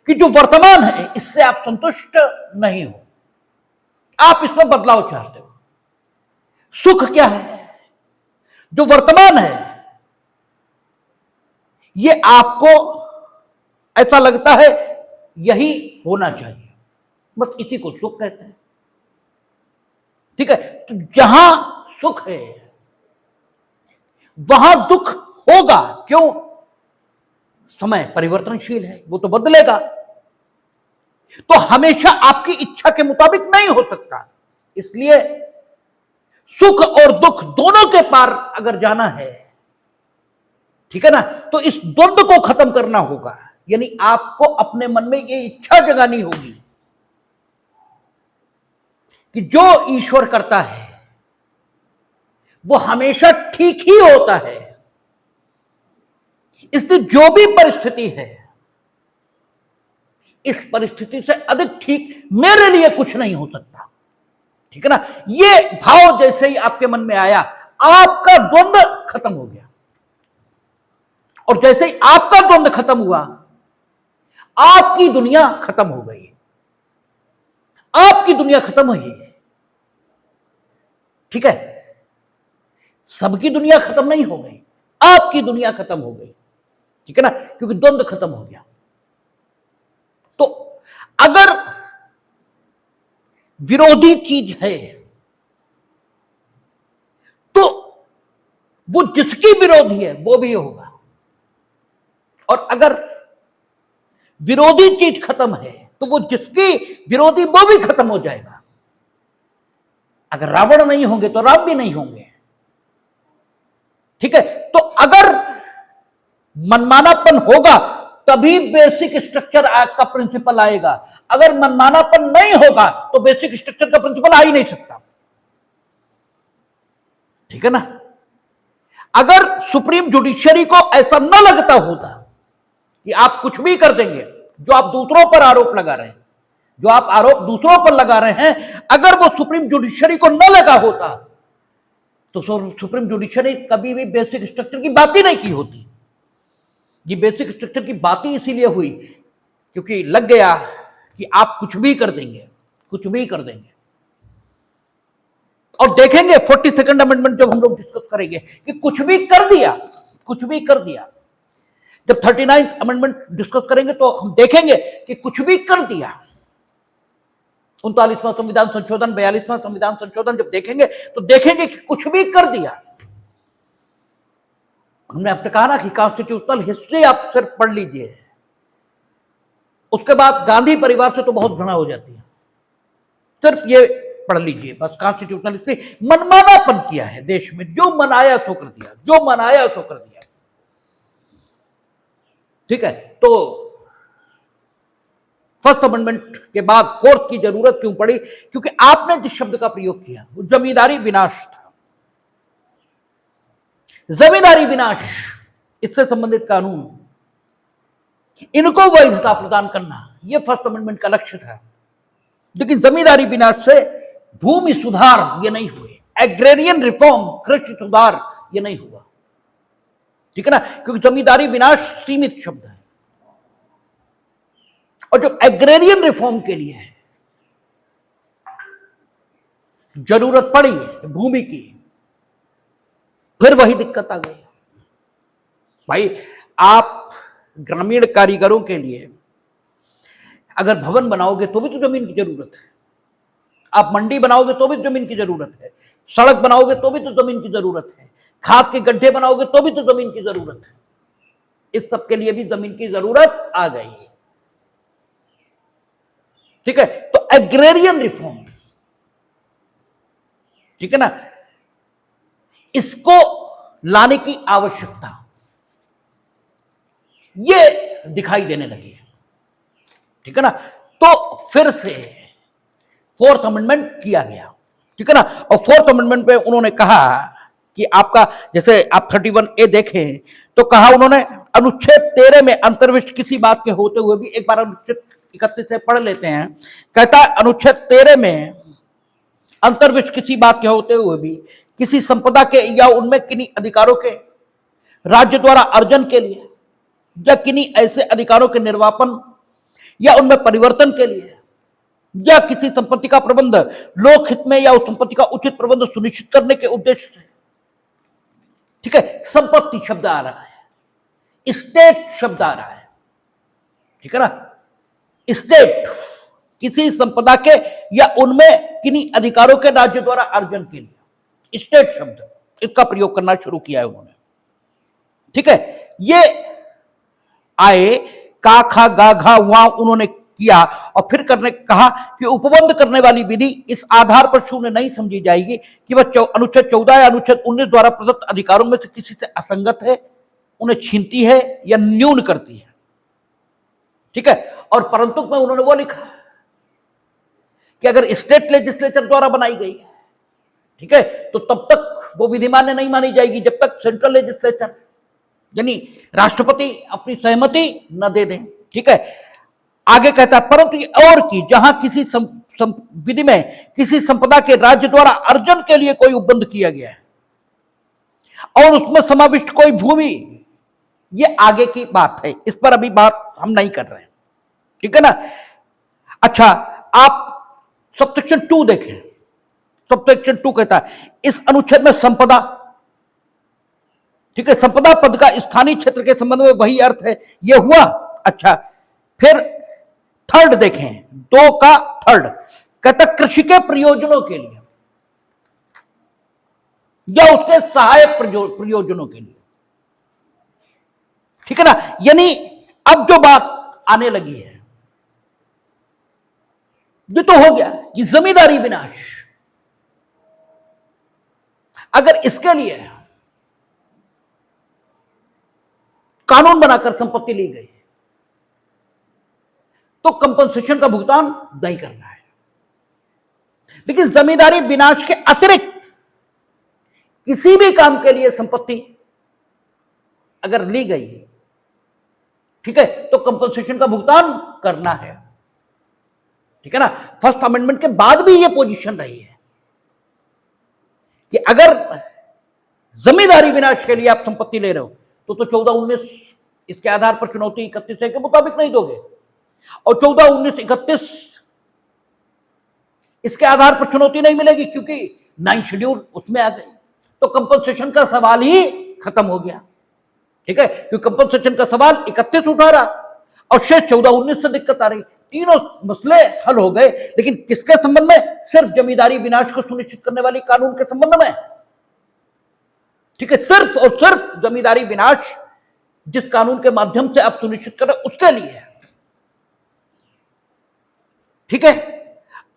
कि जो वर्तमान है इससे आप संतुष्ट नहीं हो, आप इसमें बदलाव चाहते हो। सुख क्या है? जो वर्तमान है ये आपको ऐसा लगता है यही होना चाहिए, बस इसी को सुख कहते हैं। ठीक है, तो जहां सुख है वहां दुख होगा। क्यों? समय परिवर्तनशील है, वो तो बदलेगा, तो हमेशा आपकी इच्छा के मुताबिक नहीं हो सकता। इसलिए सुख और दुख दोनों के पार अगर जाना है, ठीक है ना, तो इस द्वंद्व को खत्म करना होगा। यानी आपको अपने मन में ये इच्छा जगानी होगी कि जो ईश्वर करता है वो हमेशा ठीक ही होता है, इसलिए जो भी परिस्थिति है इस परिस्थिति से अधिक ठीक मेरे लिए कुछ नहीं हो सकता। ठीक है ना, ये भाव जैसे ही आपके मन में आया आपका द्वंद्व खत्म हो गया, और जैसे ही आपका द्वंद्व खत्म हुआ आपकी दुनिया खत्म हो गई, आपकी दुनिया खत्म हुई। ठीक है, सबकी दुनिया खत्म नहीं हो गई, आपकी दुनिया खत्म हो गई। ठीक है ना, क्योंकि द्वंद्व खत्म हो गया। तो अगर विरोधी चीज है तो वो जिसकी विरोधी है वो भी होगा, और अगर विरोधी चीज खत्म है तो वो जिसकी विरोधी वो भी खत्म हो जाएगा। अगर रावण नहीं होंगे तो राम भी नहीं होंगे। ठीक है, तो अगर मनमानापन होगा तभी बेसिक स्ट्रक्चर का प्रिंसिपल आएगा, अगर मनमानापन नहीं होगा तो बेसिक स्ट्रक्चर का प्रिंसिपल आ ही नहीं सकता। ठीक है ना, अगर सुप्रीम जुडिशरी को ऐसा न लगता होता कि आप कुछ भी कर देंगे, जो आप दूसरों पर आरोप लगा रहे हैं, जो आप आरोप दूसरों पर लगा रहे हैं, अगर वो सुप्रीम जुडिशरी को न लगा होता तो सुप्रीम जुडिशरी कभी भी बेसिक स्ट्रक्चर की बात ही नहीं की होती। ये बेसिक स्ट्रक्चर की बात ही इसीलिए हुई क्योंकि लग गया कि आप कुछ भी कर देंगे, कुछ भी कर देंगे। और देखेंगे 42nd अमेंडमेंट जब हम लोग डिस्कस करेंगे कि कुछ भी कर दिया, कुछ भी कर दिया। जब 39th अमेंडमेंट डिस्कस करेंगे तो हम देखेंगे कि कुछ भी कर दिया। 39वां संविधान संशोधन, 42वां संविधान संशोधन जब देखेंगे तो देखेंगे कि कुछ भी कर दिया। हमने आपने कहा ना कि कॉन्स्टिट्यूशनल हिस्ट्री आप सिर्फ पढ़ लीजिए, उसके बाद गांधी परिवार से तो बहुत घृणा हो जाती है। सिर्फ ये पढ़ लीजिए बस, कॉन्स्टिट्यूशनल हिस्ट्री। मनमानापन किया है देश में, जो मनाया सो कर दिया, जो मनाया सो कर दिया। ठीक है, तो फर्स्ट अमेंडमेंट के बाद फोर्थ की जरूरत क्यों पड़ी? क्योंकि आपने जिस शब्द का प्रयोग किया वो जमींदारी विनाश था। जमींदारी विनाश, इससे संबंधित कानून, इनको वैधता प्रदान करना, यह फर्स्ट अमेंडमेंट का लक्ष्य था। लेकिन जमींदारी विनाश से भूमि सुधार ये नहीं हुए, एग्रेरियन रिफॉर्म, कृषि सुधार ये नहीं हुआ, ठीक है ना, क्योंकि जमींदारी विनाश सीमित शब्द है। और जो एग्रेरियन रिफॉर्म के लिए जरूरत पड़ी भूमि की, फिर वही दिक्कत आ गई। भाई आप ग्रामीण कारीगरों के लिए अगर भवन बनाओगे तो भी तो जमीन की जरूरत है, आप मंडी बनाओगे तो भी जमीन की जरूरत है, सड़क बनाओगे तो भी तो जमीन की जरूरत है, खाद के गड्ढे बनाओगे तो भी तो जमीन की जरूरत है। इस सब के लिए भी जमीन की जरूरत आ गई, ठीक है। तो एग्रेरियन रिफॉर्म, ठीक है ना, इसको लाने की आवश्यकता ये दिखाई देने लगी है, ठीक है ना। तो फिर से फोर्थ अमेंडमेंट किया गया, ठीक है ना। और फोर्थ अमेंडमेंट पे उन्होंने कहा कि आपका, जैसे आप 31A देखें तो कहा उन्होंने, अनुच्छेद 13 में अंतर्विष्ट किसी बात के होते हुए भी, एक बार अनुच्छेद 31 से पढ़ लेते हैं। कहता है अनुच्छेद 13 में अंतर्विष्ट किसी बात के होते हुए भी किसी संपदा के या उनमें किन्हीं अधिकारों के राज्य द्वारा अर्जन के लिए या किन्हीं ऐसे अधिकारों के निर्वापन या उनमें परिवर्तन के लिए या किसी संपत्ति का प्रबंध लोकहित में या उस संपत्ति का उचित प्रबंध सुनिश्चित करने के उद्देश्य से, ठीक है, संपत्ति शब्द आ रहा है, स्टेट शब्द आ रहा है, ठीक है ना। स्टेट किसी संपदा के या उनमें किन्हीं अधिकारों के राज्य द्वारा अर्जन के लिए, स्टेट शब्द इसका प्रयोग करना शुरू किया है उन्होंने, ठीक है। ये आए का खा गा घा वहां उन्होंने किया और फिर करने कहा कि उपबंध करने वाली विधि इस आधार पर शून्य नहीं समझी जाएगी कि वह अनुच्छेद 14 या अनुच्छेद 19 द्वारा प्रदत्त अधिकारों में से किसी से असंगत है, उन्हें छीनती है या न्यून करती है, ठीक है। और परंतु में उन्होंने वो लिखा कि अगर स्टेट लेजिस्लेचर द्वारा बनाई गई है, ठीक है, तो तब तक वो विधि मान्य नहीं मानी जाएगी जब तक सेंट्रल लेजिस्लेचर यानी राष्ट्रपति अपनी सहमति न दे दें, ठीक है। आगे कहता है परंतु और की जहां किसी विधि में किसी संपदा के राज्य द्वारा अर्जन के लिए कोई उपबंध किया गया है और उसमें समाविष्ट कोई भूमि, ये आगे की बात है, इस पर अभी बात हम नहीं कर रहे हैं, ठीक है ना। अच्छा, आप सबसेक्शन 2 देखें। सबसेक्शन 2 कहता है इस अनुच्छेद में संपदा, ठीक है, संपदा पद का स्थानीय क्षेत्र के संबंध में वही अर्थ है, यह हुआ। अच्छा, फिर थर्ड देखें, 2 का थर्ड कहता कृषि के प्रयोजनों के लिए या उसके सहायक प्रयोजनों के लिए, ठीक है ना। यानी अब जो बात आने लगी है ये तो हो गया कि जमींदारी विनाश, अगर इसके लिए कानून बनाकर संपत्ति ली गई तो कंपनसेशन का भुगतान नहीं करना है, लेकिन जमींदारी विनाश के अतिरिक्त किसी भी काम के लिए संपत्ति अगर ली गई, ठीक है, तो कंपनसेशन का भुगतान करना है, ठीक है ना। फर्स्ट अमेंडमेंट के बाद भी यह पोजीशन रही है कि अगर जमींदारी विनाश के लिए आप संपत्ति ले रहे हो तो 14-19 इसके आधार पर चुनौती 31 के मुताबिक नहीं दोगे, और 14-19-31 इसके आधार पर चुनौती नहीं मिलेगी क्योंकि 9 शेड्यूल उसमें आ गए, तो कंपनसेशन का सवाल ही खत्म हो गया, ठीक है, क्योंकि कंपनसेशन का सवाल 31 उठा रहा और शेष 14-19 से दिक्कत आ रही। तीनों मसले हल हो गए, लेकिन किसके संबंध में? सिर्फ जमींदारी विनाश को सुनिश्चित करने वाली कानून के संबंध में, ठीक है, सिर्फ और सिर्फ जमींदारी विनाश जिस कानून के माध्यम से आप सुनिश्चित कर रहे उसके लिए है, ठीक है।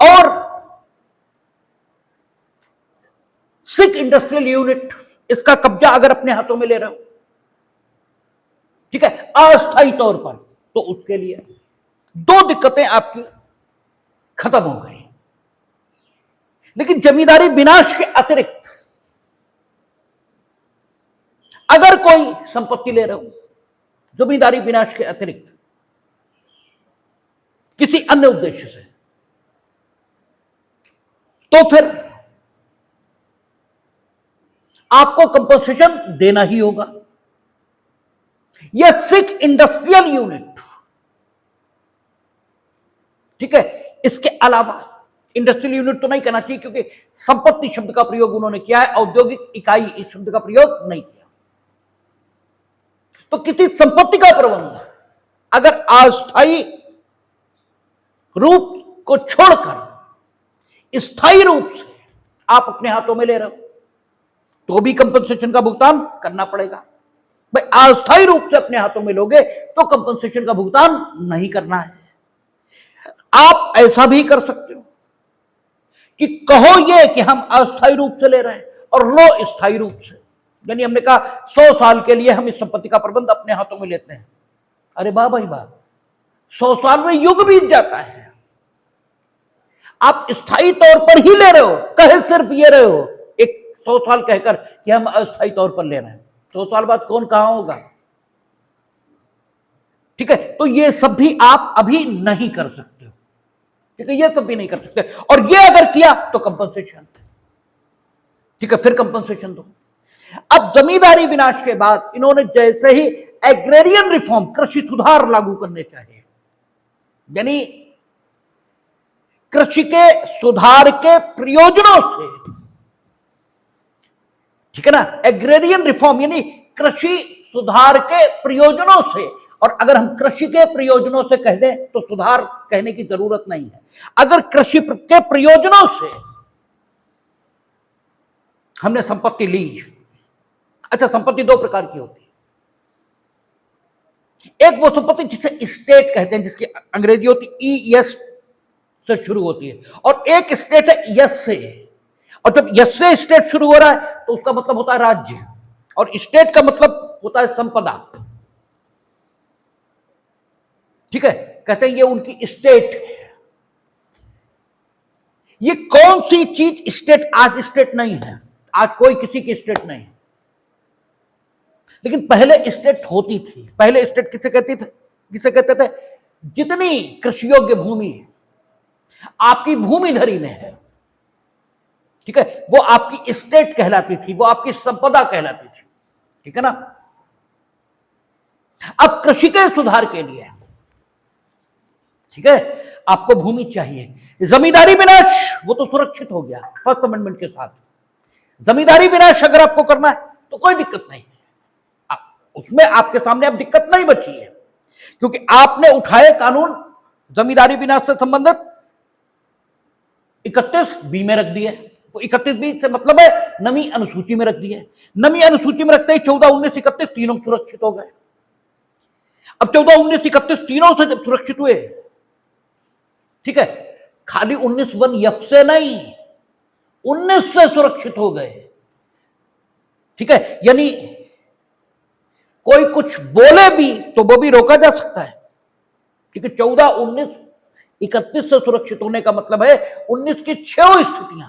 और सिख इंडस्ट्रियल यूनिट, इसका कब्जा अगर अपने हाथों में ले रहे हो, ठीक है, अस्थायी तौर पर, तो उसके लिए 2 दिक्कतें आपकी खत्म हो गई। लेकिन जमींदारी विनाश के अतिरिक्त अगर कोई संपत्ति ले रहे हो जमींदारी विनाश के अतिरिक्त किसी अन्य उद्देश्य से, तो फिर आपको कंपनसेशन देना ही होगा। यह सिख इंडस्ट्रियल यूनिट, ठीक है, इसके अलावा इंडस्ट्रियल यूनिट तो नहीं कहना चाहिए क्योंकि संपत्ति शब्द का प्रयोग उन्होंने किया है, औद्योगिक इकाई इस शब्द का प्रयोग नहीं किया। तो किसी संपत्ति का प्रबंध अगर अस्थायी रूप को छोड़कर स्थायी रूप से आप अपने हाथों में ले रहे हो तो भी कंपनसेशन का भुगतान करना पड़ेगा। भाई अस्थायी रूप से अपने हाथों में लोगे तो कंपनसेशन का भुगतान नहीं करना है। आप ऐसा भी कर सकते हो कि कहो ये कि हम अस्थायी रूप से ले रहे हैं और लो स्थायी रूप से, यानी हमने कहा 100 साल के लिए हम इस संपत्ति का प्रबंध अपने हाथों में लेते हैं। अरे वाह भाई वाह, 100 साल में युग बीत जाता है, आप स्थायी तौर पर ही ले रहे हो, कहे सिर्फ ये रहे हो एक 100 साल कहकर कि हम अस्थायी तौर पर ले रहे हैं, 100 साल बाद कौन कहां होगा, ठीक है। तो ये सब भी आप अभी नहीं कर सकते हो, ठीक है, ये सब भी नहीं कर सकते। और ये अगर किया तो कंपनसेशन, ठीक है, फिर कंपनसेशन दो। अब जमींदारी विनाश के बाद इन्होंने जैसे ही एग्रेरियन रिफॉर्म, कृषि सुधार लागू करने चाहिए, यानी कृषि के सुधार के प्रयोजनों से, ठीक है ना, एग्रेरियन रिफॉर्म यानी कृषि सुधार के प्रयोजनों से। और अगर हम कृषि के प्रयोजनों से कह दें तो सुधार कहने की जरूरत नहीं है। अगर कृषि के प्रयोजनों से हमने संपत्ति ली, अच्छा, संपत्ति दो प्रकार की होती है। एक वो संपत्ति जिसे स्टेट कहते हैं, जिसकी अंग्रेजी होती ईएस से शुरू होती है, और एक स्टेट है यस से। और जब यस से स्टेट शुरू हो रहा है तो उसका मतलब होता है राज्य, और स्टेट का मतलब होता है संपदा, ठीक है, कहते हैं ये उनकी स्टेट है। ये कौन सी चीज स्टेट? आज स्टेट नहीं है, आज कोई किसी की स्टेट नहीं है, लेकिन पहले स्टेट होती थी। पहले स्टेट किसे कहते थे? किसे कहते थे? जितनी कृषि योग्य भूमि आपकी भूमि धरी में है, ठीक है, वो आपकी स्टेट कहलाती थी, वो आपकी संपदा कहलाती थी, ठीक है ना। अब कृषि के सुधार के लिए, ठीक है, आपको भूमि चाहिए। जमींदारी विनाश वो तो सुरक्षित हो गया फर्स्ट अमेंडमेंट के साथ। जमींदारी विनाश अगर आपको करना है तो कोई दिक्कत नहीं, उसमें आपके सामने अब दिक्कत नहीं बची है, क्योंकि आपने उठाए कानून जमींदारी विनाश से संबंधित 31B में रख दिए। तो 31B से मतलब है नवी अनुसूची में रख दिए। नवी अनुसूची में रखते ही 14, 19, 31 तीनों सुरक्षित हो गए। अब 14, 19, 31 तीनों से जब सुरक्षित हुए, ठीक है, खाली 19(1)F से नहीं, 19 से सुरक्षित हो गए, ठीक है, यानी कोई कुछ बोले भी तो वो भी रोका जा सकता है, ठीक है। 14, 19, 31 से सुरक्षित होने का मतलब है 19 की 6 स्थितियां,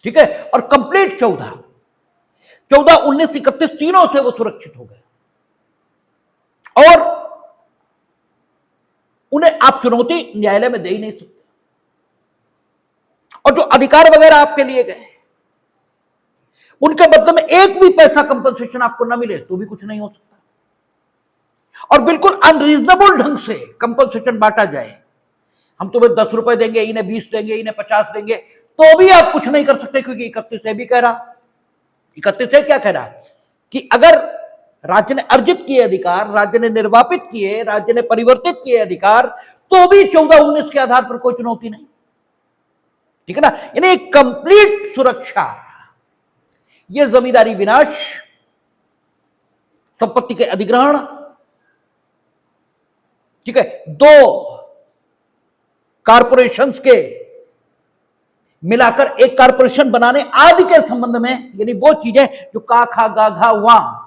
ठीक है, और कंप्लीट 14, 19, 31 तीनों से वो सुरक्षित हो गए, और उन्हें आप चुनौती न्यायालय में दे ही नहीं सकते। और जो अधिकार वगैरह आपके लिए गए, उनके बदले में एक भी पैसा कंपनसेशन आपको ना मिले तो भी कुछ नहीं हो सकता। और बिल्कुल अनरीजनेबल ढंग से कंपनसेशन बांटा जाए, हम तुम्हें 10 रुपए देंगे, इन्हें 20 देंगे, इन्हें 50 देंगे, तो भी आप कुछ नहीं कर सकते, क्योंकि 31 से भी कह रहा, 31 से क्या कह रहा कि अगर राज्य ने अर्जित किए अधिकार, राज्य ने निर्वापित किए, राज्य ने परिवर्तित किए अधिकार, तो भी 14, 19 के आधार पर कोई चुनौती नहीं, ठीक है ना। यानी कंप्लीट सुरक्षा, ये जमींदारी विनाश, संपत्ति के अधिग्रहण, ठीक है, 2 कारपोरेशंस के मिलाकर एक कारपोरेशन बनाने आदि के संबंध में, यानी वो चीजें जो का, खा, गा, घा, वा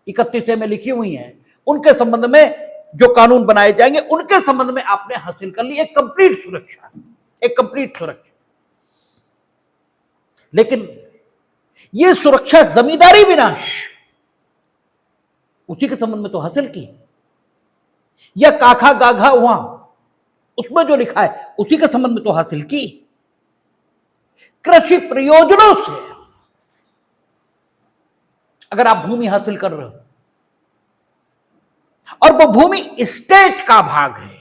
31 में लिखी हुई हैं, उनके संबंध में जो कानून बनाए जाएंगे, उनके संबंध में आपने हासिल कर ली एक कंप्लीट सुरक्षा, एक कंप्लीट सुरक्षा। लेकिन यह सुरक्षा जमींदारी विनाश उसी के संबंध में तो हासिल की, या काखा गाघा वहां उसमें जो लिखा है उसी के संबंध में तो हासिल की, कृषि प्रयोजनों से अगर आप भूमि हासिल कर रहे हो और वो भूमि स्टेट का भाग है,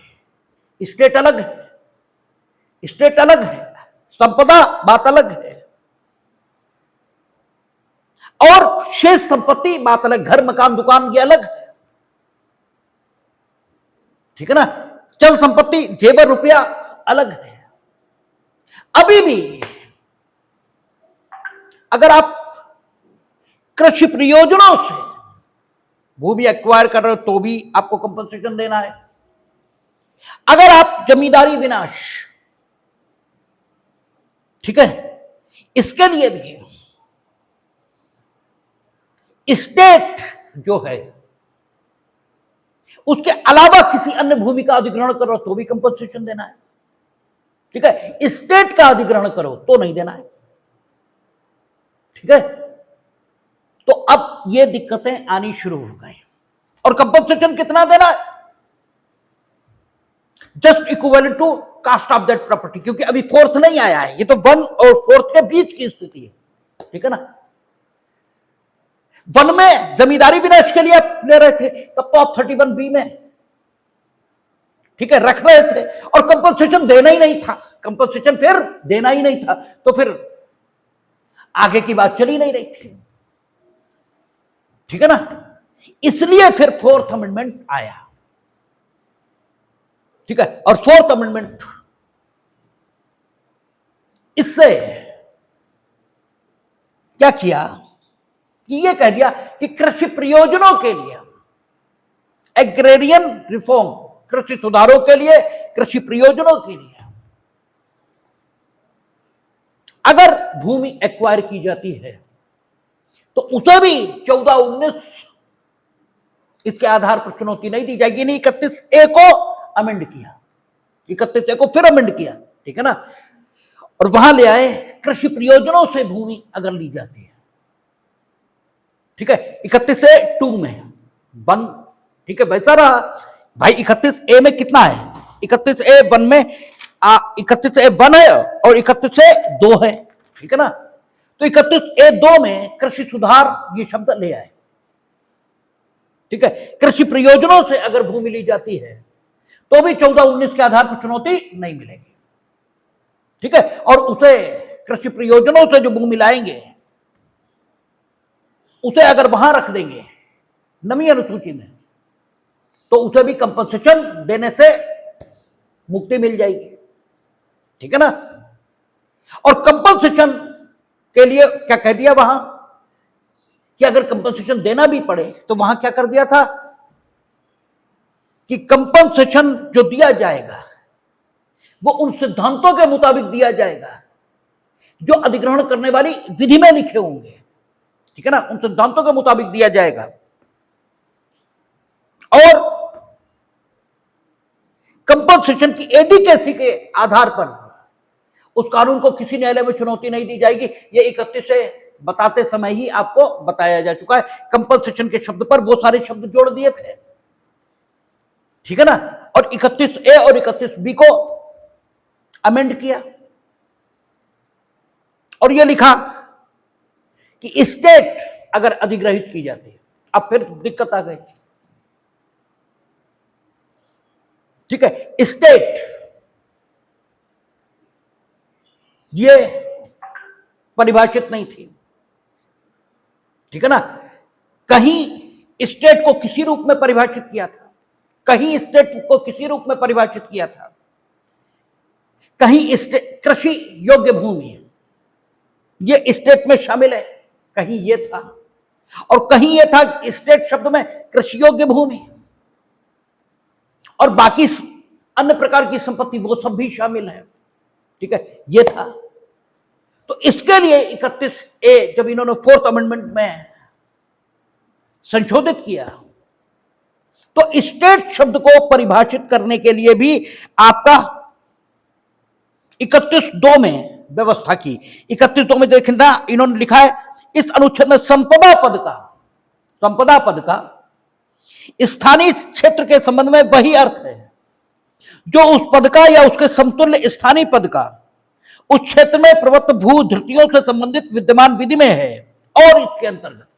स्टेट अलग है, स्टेट अलग है, संपदा बात अलग है, और शेष संपत्ति बात अलग, घर मकान दुकान ये अलग है, ठीक है ना। चल संपत्ति जेवर रुपया अलग है। अभी भी अगर आप कृषि प्रयोजनों से भूमि एक्वायर कर रहे हो तो भी आपको कंपनसेशन देना है। अगर आप जमींदारी विनाश, ठीक है, इसके लिए भी स्टेट जो है उसके अलावा किसी अन्य भूमि का अधिग्रहण करो तो भी कंपनसेशन देना है, ठीक है। स्टेट का अधिग्रहण करो तो नहीं देना है, ठीक है। तो अब ये दिक्कतें आनी शुरू हो गई। और कंपनसेशन कितना देना है? Just equivalent to cost of that property, क्योंकि अभी फोर्थ नहीं आया है, ये तो 1 और 4 के बीच की स्थिति है, ठीक है ना। वन में जमींदारी विनाश के लिए आप ले रहे थे, तब तो आप 31B में, ठीक है, रख रहे थे और कंपनसेशन देना ही नहीं था, कंपनसेशन फिर देना ही नहीं था, तो फिर आगे की बात चली नहीं रही थी, ठीक है ना। इसलिए फिर 4th अमेंडमेंट आया, ठीक है। और 4th अमेंडमेंट इससे क्या किया कि यह कह दिया कि कृषि प्रयोजनों के लिए, एग्रेरियन रिफॉर्म, कृषि सुधारों के लिए, कृषि प्रयोजनों के लिए अगर भूमि एक्वायर की जाती है तो उसे भी 14-19 इसके आधार पर चुनौती नहीं दी जाएगी। नहीं, 31A को अमेंड किया, 31A को फिर अमेंड किया, ठीक है ना। और वहां ले आए कृषि प्रयोजनों से भूमि अगर ली जाती है, ठीक है, 31A(2) में 1, ठीक है, वैसा रहा भाई। 31A में कितना है? 31A(1) में 31A(1) है और 31A(2) है, ठीक है ना। तो 31A(2) में कृषि सुधार ये शब्द ले आए, ठीक है। कृषि प्रयोजनों से अगर भूमि ली जाती है तो भी 14-19 के आधार पर चुनौती नहीं मिलेगी, ठीक है। और उसे कृषि प्रयोजनों से जो भूमि लाएंगे उसे अगर वहां रख देंगे नमी अनुसूची में तो उसे भी कंपनसेशन देने से मुक्ति मिल जाएगी, ठीक है ना। और कंपनसेशन के लिए क्या कह दिया वहां कि अगर कंपनसेशन देना भी पड़े तो वहां क्या कर दिया था कि कंपनसेशन जो दिया जाएगा वो उन सिद्धांतों के मुताबिक दिया जाएगा जो अधिग्रहण करने वाली विधि में लिखे होंगे, ठीक है ना, उन सिद्धांतों के मुताबिक दिया जाएगा। और कंपनसेशन की एडिकेसी के आधार पर उस कानून को किसी न्यायालय में चुनौती नहीं दी जाएगी। ये 31 से बताते समय ही आपको बताया जा चुका है। कंपनसेशन के शब्द पर वो सारे शब्द जोड़ दिए थे, ठीक है ना। और 31A और 31B को अमेंड किया और ये लिखा कि स्टेट अगर अधिग्रहित की जाती है, अब फिर दिक्कत आ गई, ठीक है। स्टेट ये परिभाषित नहीं थी, ठीक है ना। कहीं स्टेट को किसी रूप में परिभाषित किया था, कहीं स्टेट को किसी रूप में परिभाषित किया था, कहीं कृषि योग्य भूमि ये स्टेट में शामिल है, कहीं ये था, और कहीं ये था स्टेट शब्द में कृषि योग्य भूमि और बाकी अन्य प्रकार की संपत्ति वो सब भी शामिल है, ठीक है, ये था। तो इसके लिए 31A जब इन्होंने 4th अमेंडमेंट में संशोधित किया तो स्टेट शब्द को परिभाषित करने के लिए भी आपका 31(2) में व्यवस्था की। 31(2) में देखना, इन्होंने लिखा है इस अनुच्छेद में संपदा पद का स्थानीय क्षेत्र के संबंध में वही अर्थ है जो उस पद का या उसके समतुल्य स्थानीय पद का उस क्षेत्र में प्रवृत्त भू धृतियों से संबंधित विद्यमान विधि में है और इसके अंतर्गत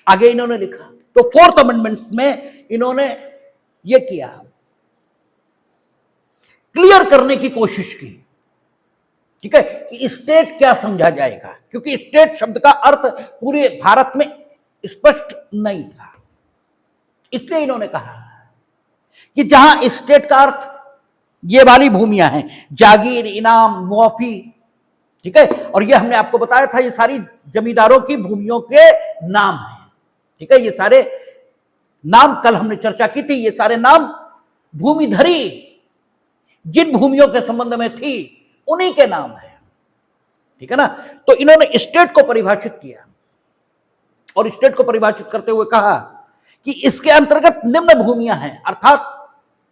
आगे इन्होंने लिखा। तो फोर्थ अमेंडमेंट में इन्होंने यह किया, क्लियर करने की कोशिश की, ठीक है, कि स्टेट क्या समझा जाएगा, क्योंकि स्टेट शब्द का अर्थ पूरे भारत में स्पष्ट नहीं था। इसलिए इन्होंने कहा कि जहां स्टेट का अर्थ ये वाली भूमियां हैं, जागीर, इनाम, मुआफी, ठीक है, और ये हमने आपको बताया था ये सारी जमींदारों की भूमियों के नाम हैं, ठीक है, ये सारे नाम कल हमने चर्चा की थी, ये सारे नाम भूमिधरी जिन भूमियों के संबंध में थी उन्हीं के नाम है, ठीक है ना। तो इन्होंने स्टेट को परिभाषित किया और स्टेट को परिभाषित करते हुए कहा कि इसके अंतर्गत निम्न भूमियां हैं, अर्थात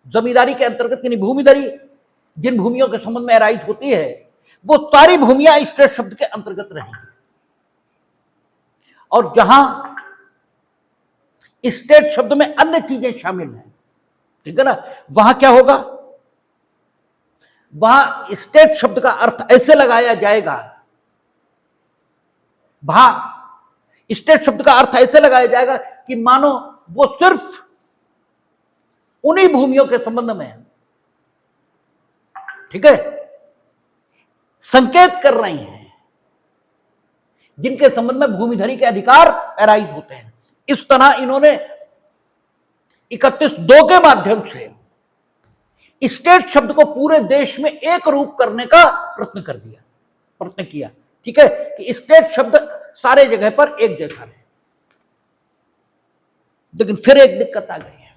जमींदारी के अंतर्गत यानी भूमिधरी जिन भूमियों के संबंध में एराइज होती है वो सारी भूमियां स्टेट शब्द के अंतर्गत रहेंगी। और जहां स्टेट शब्द में अन्य चीजें शामिल हैं, ठीक है ना, वहां क्या होगा, वहां स्टेट शब्द का अर्थ ऐसे लगाया जाएगा, वहां स्टेट शब्द का अर्थ ऐसे लगाया जाएगा कि मानो वो सिर्फ उन्हीं भूमियों के संबंध में, ठीक है, संकेत कर रही हैं जिनके संबंध में भूमिधरी के अधिकार एराइज होते हैं। इस तरह इन्होंने 31(2) के माध्यम से स्टेट शब्द को पूरे देश में एक रूप करने का प्रयत्न किया, ठीक है, कि स्टेट शब्द सारे जगह पर एक जैसा रहे। लेकिन फिर एक दिक्कत आ गई है।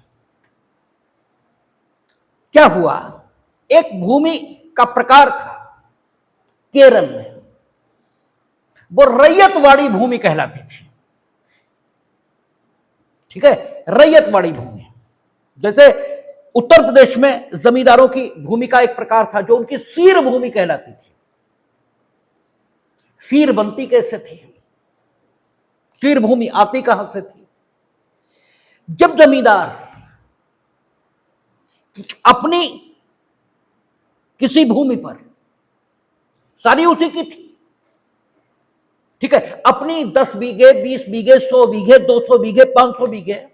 क्या हुआ, एक भूमि का प्रकार था केरल में, वो रैयतवाड़ी भूमि कहलाती थी, ठीक है, रैयतवाड़ी भूमि। जैसे उत्तर प्रदेश में जमींदारों की भूमि का एक प्रकार था जो उनकी सीर भूमि कहलाती थी। सीर बनती कैसे थी, सीर भूमि आती कहां से थी? जब जमींदार अपनी किसी भूमि पर, सारी उसी की थी, ठीक है, अपनी 10 बीघे, 20 बीघे, 100 बीघे, 200 बीघे, 500 बीघे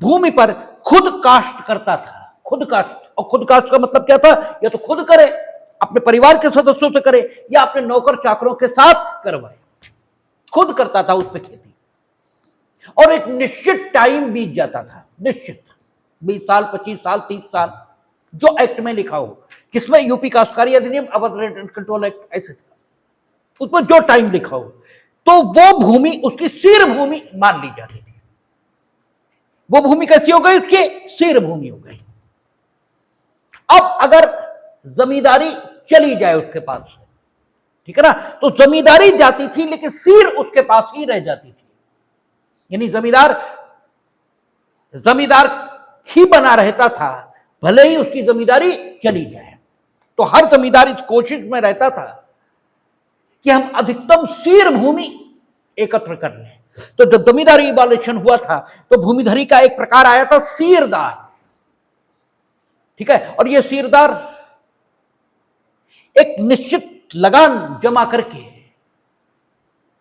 भूमि पर खुद काश्त करता था, खुद काश्त। और खुद काश्त का मतलब क्या था, या तो खुद करे, अपने परिवार के सदस्यों से करे, या अपने नौकर चाकरों के साथ करवाए, खुद करता था उस पर खेती। और एक निश्चित टाइम बीत जाता था, निश्चित 20 साल, 25 साल, 30 साल, जो एक्ट में लिखा हो, किसमें, यूपी काश्तकारी अधिनियम, अवैध रेट एंड कंट्रोल एक्ट, ऐसे था, उसमें जो टाइम लिखा हो, तो वो भूमि उसकी सीर भूमि मान ली जाती थी। वो भूमि कैसी हो गई, उसकी सीर भूमि हो गई। अब अगर जमींदारी चली जाए उसके पास से, ठीक है ना, तो जमींदारी जाती थी लेकिन सीर उसके पास ही रह जाती थी, यानी जमींदार ही बना रहता था, भले ही उसकी जमींदारी चली जाए। तो हर जमींदार इस कोशिश में रहता था कि हम अधिकतम सीर भूमि एकत्र कर लें। तो जब जमींदारी इवॉल्यूशन हुआ था तो भूमिधरी का एक प्रकार आया था सीरदार, ठीक है, और ये सीरदार एक निश्चित लगान जमा करके,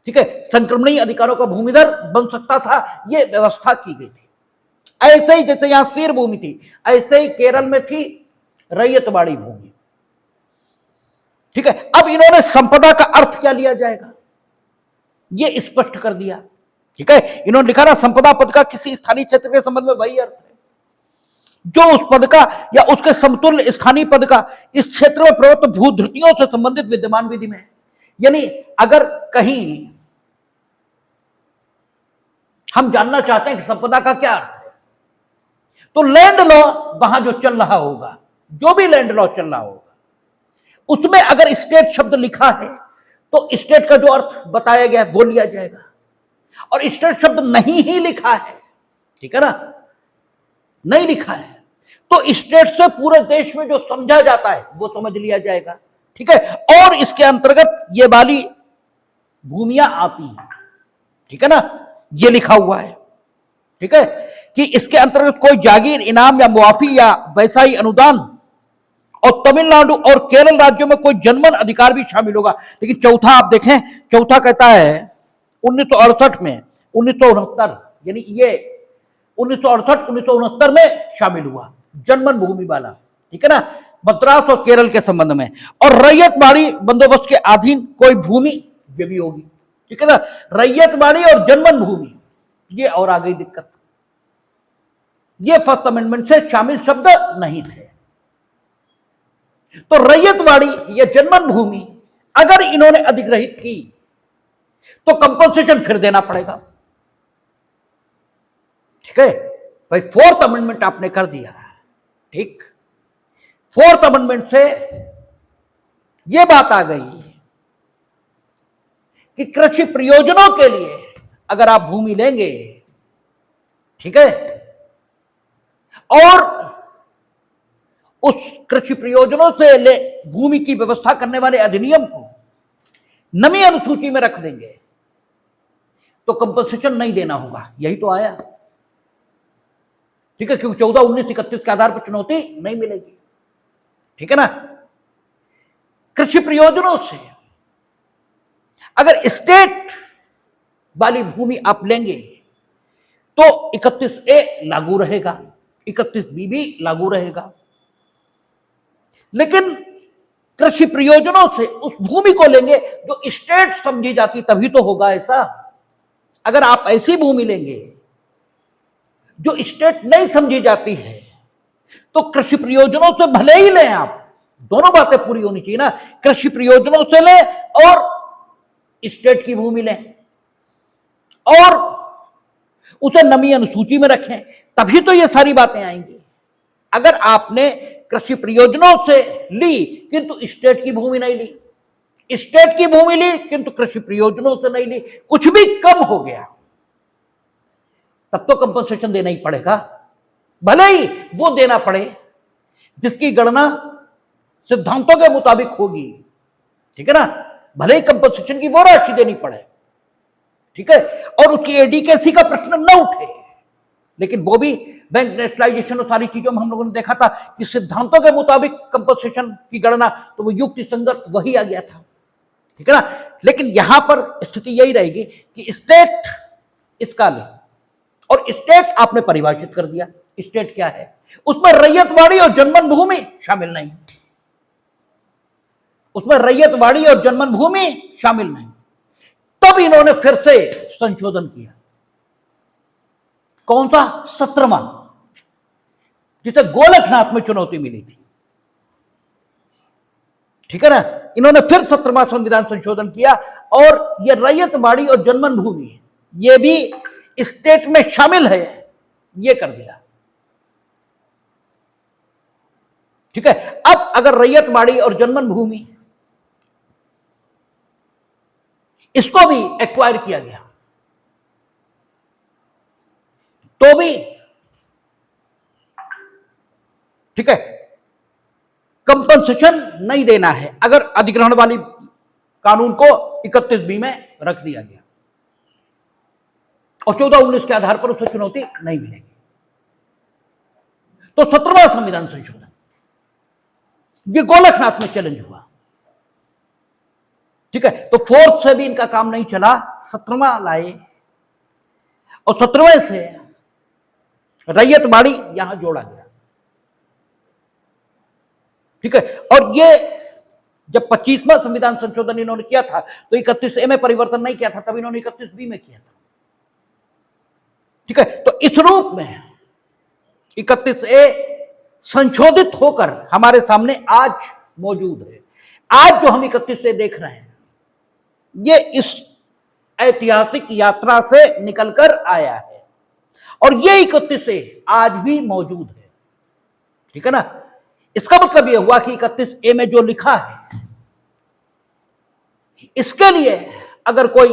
ठीक है, संक्रमणीय अधिकारों का भूमिधर बन सकता था, यह व्यवस्था की गई थी। ऐसे ही जैसे यहां सीर भूमि थी, ऐसे ही केरल में थी रैयतवाड़ी भूमि, ठीक है। अब इन्होंने संपदा का अर्थ क्या लिया जाएगा ये स्पष्ट कर दिया, ठीक है। इन्होंने लिखा ना, संपदा पद का किसी स्थानीय क्षेत्र के संबंध में वही अर्थ है जो उस पद का या उसके समतुल्य स्थानीय पद का इस क्षेत्र में प्रवृत्त भूधृतियों से संबंधित विद्यमान विधि में है। यानी अगर कहीं हम जानना चाहते हैं कि संपदा का क्या अर्थ है, तो लैंड लॉ वहां जो चल रहा होगा, जो भी लैंड लॉ चल रहा होगा, उसमें अगर स्टेट शब्द लिखा है तो स्टेट का जो अर्थ बताया गया वो लिया जाएगा। और स्टेट शब्द नहीं ही लिखा है, ठीक है ना, नहीं लिखा है, तो स्टेट से पूरे देश में जो समझा जाता है वो समझ लिया जाएगा, ठीक है। और इसके अंतर्गत ये वाली भूमियां आती हैं, ठीक है ना, ये लिखा हुआ है, ठीक है, कि इसके अंतर्गत कोई जागीर, इनाम या मुआफी या वैसा ही अनुदान और तमिलनाडु और केरल राज्यों में कोई जनमन अधिकार भी शामिल होगा। लेकिन चौथा आप देखें, चौथा कहता है 1968 में 1969, यानी ये 1968 1969 में शामिल हुआ जनमन भूमि वाला, ठीक है ना, मद्रास और केरल के संबंध में। और रैयतवाड़ी बंदोबस्त के अधीन कोई भूमि, ये भी होगी, ठीक है ना। रैयतवाड़ी और जनमन भूमि, ये और आ गई दिक्कत, ये फर्स्ट अमेंडमेंट से शामिल शब्द नहीं थे। तो रैयतवाड़ी या जनमन भूमि अगर इन्होंने अधिग्रहित की तो कंपनसेशन फिर देना पड़ेगा, ठीक है भाई। फोर्थ अमेंडमेंट आपने कर दिया, ठीक। फोर्थ अमेंडमेंट से यह बात आ गई कि कृषि प्रयोजनों के लिए अगर आप भूमि लेंगे, ठीक है, और उस कृषि प्रयोजनों से ले भूमि की व्यवस्था करने वाले अधिनियम को नमी अनुसूची में रख देंगे तो कंपनसेशन नहीं देना होगा। यही तो आया, ठीक है, क्योंकि 14, 19, 31 के आधार पर चुनौती नहीं मिलेगी, ठीक है ना। कृषि प्रयोजनों से अगर स्टेट वाली भूमि आप लेंगे तो 31A लागू रहेगा, 31B भी लागू रहेगा। लेकिन कृषि प्रयोजनों से उस भूमि को लेंगे जो स्टेट समझी जाती, तभी तो होगा ऐसा। अगर आप ऐसी भूमि लेंगे जो स्टेट नहीं समझी जाती है तो कृषि प्रयोजनों से भले ही लें आप, दोनों बातें पूरी होनी चाहिए ना, कृषि प्रयोजनों से लें और स्टेट की भूमि लें और उसे नमी अनुसूची में रखें, तभी तो ये सारी बातें आएंगी। अगर आपने कृषि प्रयोजनों से ली किंतु स्टेट की भूमि नहीं ली, स्टेट की भूमि ली किंतु कृषि प्रयोजनों से नहीं ली, कुछ भी कम हो गया, तब तो कंपनसेशन देना ही पड़ेगा, भले ही वो देना पड़े जिसकी गणना सिद्धांतों के मुताबिक होगी, ठीक है ना, भले ही कंपनसेशन की वो राशि देनी पड़े, ठीक है, और उसकी एडीकेसी का प्रश्न न उठे। लेकिन वो भी बैंक नेशनलाइजेशन और सारी चीजों में हम लोगों ने देखा था कि सिद्धांतों के मुताबिक कंपनसेशन की गणना, तो वो युक्ति संगत वही आ गया था, ठीक है ना। लेकिन यहां पर स्थिति यही रहेगी कि स्टेट इसका ले, और स्टेट आपने परिभाषित कर दिया, स्टेट क्या है, उसमें रैयतवाड़ी और जनमन भूमि शामिल नहीं, उसमें रैयतवाड़ी और जनमन भूमि शामिल नहीं। तब इन्होंने फिर से संशोधन किया, कौन सा, 17वां, जिसे गोलकनाथ में चुनौती मिली थी, ठीक है ना। इन्होंने फिर 17वां संविधान संशोधन किया और यह रैयतवाड़ी और जनमन भूमि यह भी स्टेट में शामिल है, यह कर दिया, ठीक है। अब अगर रैयतवाड़ी और जनमन भूमि इसको भी एक्वायर किया गया तो भी, ठीक है, कंपनसेशन नहीं देना है अगर अधिग्रहण वाली कानून को 31B में रख दिया गया और 14, 19 के आधार पर उसे चुनौती नहीं मिलेगी। तो 17वां संविधान संशोधन ये गोलकनाथ में चैलेंज हुआ, ठीक है। तो फोर्थ से भी इनका काम नहीं चला, 17वां लाए और 17वें से रैयतवाड़ी यहां जोड़ा गया, ठीक है। और ये जब 25वां संविधान संशोधन इन्होंने किया था तो 31A में परिवर्तन नहीं किया था, तब इन्होंने 31B में किया था, ठीक है। तो इस रूप में 31A संशोधित होकर हमारे सामने आज मौजूद है। आज जो हम 31A देख रहे हैं ये इस ऐतिहासिक यात्रा से निकलकर आया है और ये 31A आज भी मौजूद है, ठीक है ना। इसका मतलब यह हुआ कि 31A में जो लिखा है इसके लिए अगर कोई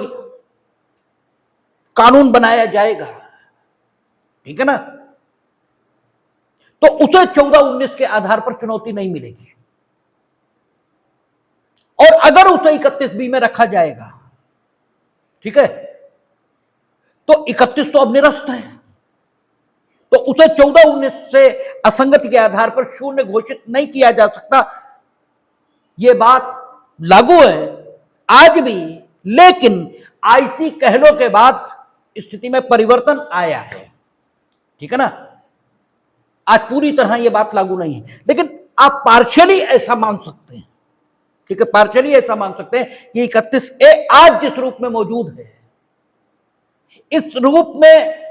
कानून बनाया जाएगा, ठीक है ना, तो उसे 14, 19 के आधार पर चुनौती नहीं मिलेगी और अगर उसे 31B में रखा जाएगा, ठीक है, तो 31 तो अब निरस्त है, तो उसे 14-19 से असंगति के आधार पर शून्य घोषित नहीं किया जा सकता। यह बात लागू है आज भी, लेकिन आईसी कहलों के बाद स्थिति में परिवर्तन आया है, ठीक है ना। आज पूरी तरह यह बात लागू नहीं है, लेकिन आप पार्शियली ऐसा मान सकते हैं, ठीक है, पार्शियली ऐसा मान सकते हैं कि 31A आज जिस रूप में मौजूद है, इस रूप में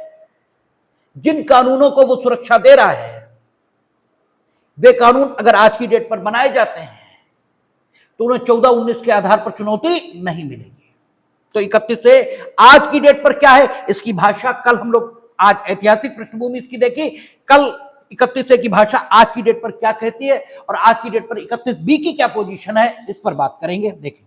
जिन कानूनों को वो सुरक्षा दे रहा है, वे कानून अगर आज की डेट पर बनाए जाते हैं तो उन्हें 14-19 के आधार पर चुनौती नहीं मिलेगी। तो 31 से आज की डेट पर क्या है, इसकी भाषा कल हम लोग, आज ऐतिहासिक पृष्ठभूमि इसकी देखी, कल 31 की भाषा आज की डेट पर क्या कहती है और आज की डेट पर 31B की क्या पोजीशन है, इस पर बात करेंगे। देखें